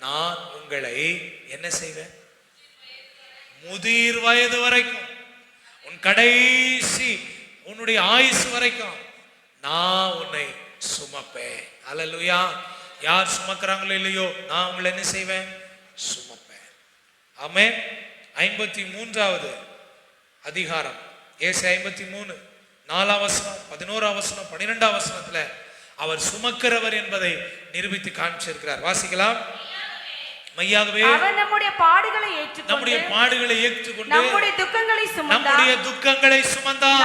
நான் உங்களை என்ன செய்வேன், முதிர் வயது வரைக்கும், உன் கடைசி உன்னுடைய ஆயுசு வரைக்கும் நான் உன்னை சுமப்பேன். அல்லேலூயா. யார் சுமக்கிறாங்களோ இல்லையோ, நான் உங்களை என்ன செய்வேன், சுமப்பேன். ஆமென். 53வது அதிகாரம் ஏசாயா 53 4ஆம் வசனம், 11ஆம் வசனம், 12ஆம் வசனத்துல அவர் சுமக்கிறவர் என்பதை நிரூபித்து காண்பிச்சிருக்கிறார். வாசிக்கலாம். மெய்யாகவே அவர் நம்முடைய பாடுகளை ஏற்றுக்கொண்டு நம்முடைய துக்கங்களை சுமந்தார்.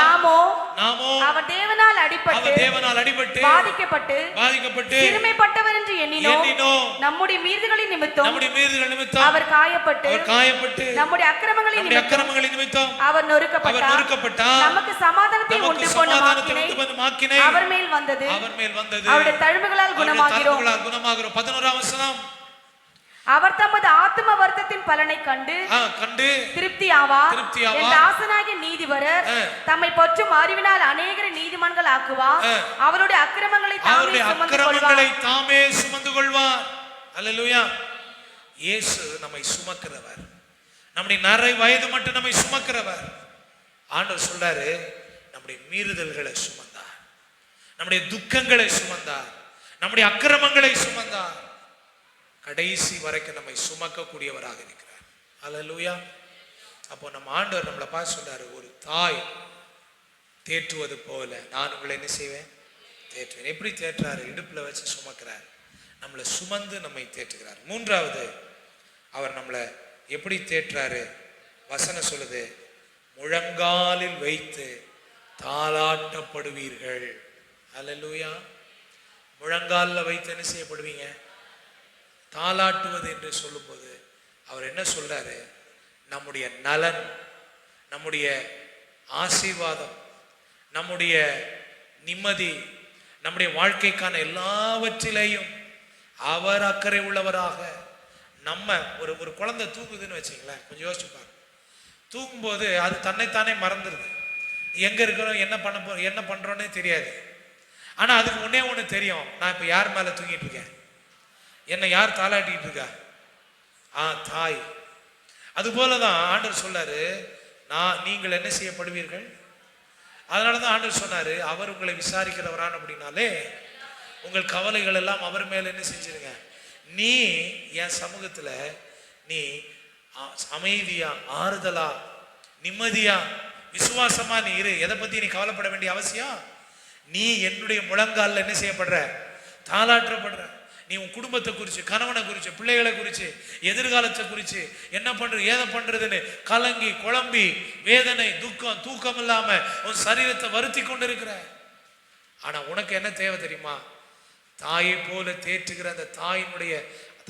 நாமோ அவர் தேவனால் அடிபட்டு பாதிக்கப்பட்டு சிறுமைப்பட்டவர் என்று எண்ணினோம். நம்முடைய மீறுதல்களின் நிமித்தம் அவர் காயப்பட்டு நம்முடைய அக்கிரமங்களின் நிமித்தம் அவர் நொறுக்கப்பட்டார். நமக்கு சமாதானத்தை உண்டு பண்ணும் ஆக்கினை அவர் மேல் வந்தது. அவருடைய தழும்புகளால் குணமாகிறோம். 11ஆம் வசனம், அவர் தமது ஆத்தும வருத்தத்தின் பலனை கண்டு திருப்தி ஆவார். என் தாசனாகிய நீதிபரர் தம்மை பற்றும் அறிவினால் அநேகரை நீதிமான்கள் ஆக்குவார். அவருடைய அக்கிரமங்களை தாமே சுமந்து கொள்வார். அல்லேலூயா. இயேசு நம்மை சுமக்கிறவர். நம்முடைய நரை வயது மட்டும் நம்மை சுமக்கிறவர். ஆண்டவர் சொல்றாரு, நம்முடைய மீறுதல்களை சுமந்தார், நம்முடைய துக்கங்களை சுமந்தார், நம்முடைய அக்கிரமங்களை சுமந்தார். கடைசி வரைக்கும் நம்மை சுமக்கக்கூடியவராக இருக்கிறார். அல்லேலூயா. அப்போ நம்ம ஆண்டவர் நம்மளை பார்த்து சொல்றாரு, ஒரு தாய் தேற்றுவது போல நான் உங்களை என்ன செய்வேன், தேற்றுவேன். எப்படி தேற்றாரு? இடுப்புல வச்சு சுமக்கிறார், நம்மளை சுமந்து நம்மை தேற்றுகிறார். மூன்றாவது, அவர் நம்மளை எப்படி தேற்றாரு? வசனம் சொல்லுது, முழங்காலில் வைத்து தாளாட்டப்படுவீர்கள். அல்லேலூயா. முழங்காலில் வைத்து என்ன செய்யப்படுவீங்க? தாளாட்டுவது என்று சொல்லும்போது அவர் என்ன சொல்றாரு? நம்முடைய நலன், நம்முடைய ஆசீர்வாதம், நம்முடைய நிம்மதி, நம்முடைய வாழ்க்கைக்கான எல்லாவற்றிலையும் அவர் அக்கறை உள்ளவராக. நம்ம ஒரு குழந்தை தூங்குதுன்னு வச்சுங்களேன், கொஞ்சம் யோசிச்சு பாருங்க. தூங்கும்போது அது தன்னைத்தானே மறந்துடுது, எங்க இருக்கிறோம், என்ன பண்றோன்னே தெரியாது. ஆனா அதுக்கு ஒண்ணு தெரியும், நான் இப்ப யார் மேல தூங்கிட்டு இருக்கேன், என்னை யார் தாளாட்டிட்டு இருக்கா? தாய். அது போலதான் ஆண்டவர் சொன்னாரு, நீங்கள் என்ன செய்யப்படுவீர்கள். அதனாலதான் ஆண்டவர் சொன்னாரு, அவர் உங்களை விசாரிக்கிறவரான். அப்படின்னாலே உங்கள் கவலைகள் எல்லாம் அவர் மேல என்ன செஞ்சிருங்க. நீ என் சமூகத்துல நீ அமைதியா, ஆறுதலா, நிம்மதியா, விசுவாசமா நீ இரு. எதை பத்தி நீ கவலைப்பட வேண்டிய அவசியம்? நீ என்னுடைய முழங்கால என்ன செய்யப்படுற, தாளாற்றப்படுற. நீ உன் குடும்பத்தை குறிச்சு, கணவனை குறிச்சு, பிள்ளைகளை குறிச்சு, எதிர்காலத்தை குறிச்சு, என்ன பண்றது ஏதை பண்றதுன்னு கலங்கி குழம்பி வேதனை, துக்கம், தூக்கம் இல்லாம உன் சரீரத்தை வருத்தி கொண்டு இருக்கிற. ஆனா உனக்கு என்ன தேவை தெரியுமா? தாயை போல தேற்றுகிற அந்த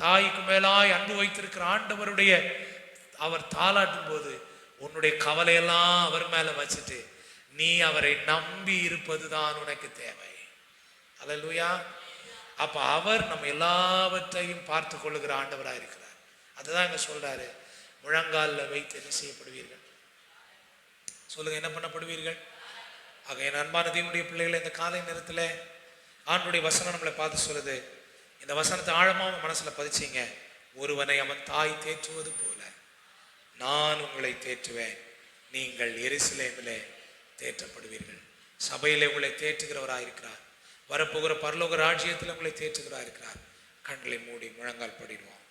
தாய்க்கு மேலாய் அன்பு வைத்திருக்கிற ஆண்டவருடைய அவர் தாளாட்டும் போது உன்னுடைய கவலையெல்லாம் அவர் மேல வச்சுட்டு நீ அவரை நம்பி இருப்பதுதான் உனக்கு தேவை. அல்லேலூயா. அப்ப அவர் நம்ம எல்லாவற்றையும் பார்த்து கொள்ளுகிற ஆண்டவராக இருக்கிறார். அதுதான் இங்க சொல்றாரு, முழங்காலில் வைத்து என்ன செய்யப்படுவீர்கள்? சொல்லுங்க, என்ன பண்ணப்படுவீர்கள்? ஆக என் அன்பான தேவனுடைய பிள்ளைகளை, இந்த காலை நேரத்தில் ஆண்டுடைய வசனம் நம்மளை பார்த்து சொல்லுது. இந்த வசனத்தை ஆழமா உங்க மனசுல பதிச்சிங்க. ஒருவனை அவன் தாய் தேற்றுவது போல நான் உங்களை தேற்றுவேன், நீங்கள் எருசலேமிலே தேற்றப்படுவீர்கள். சபையிலே உங்களை தேற்றுகிறவராயிருக்கிறார். வரப்போகிற பரலோக ராஜ்யத்தில் உங்களை தேற்றுகிறவராயிருக்கிறார். கண்களை மூடி முழங்கால் படிடுவோம்.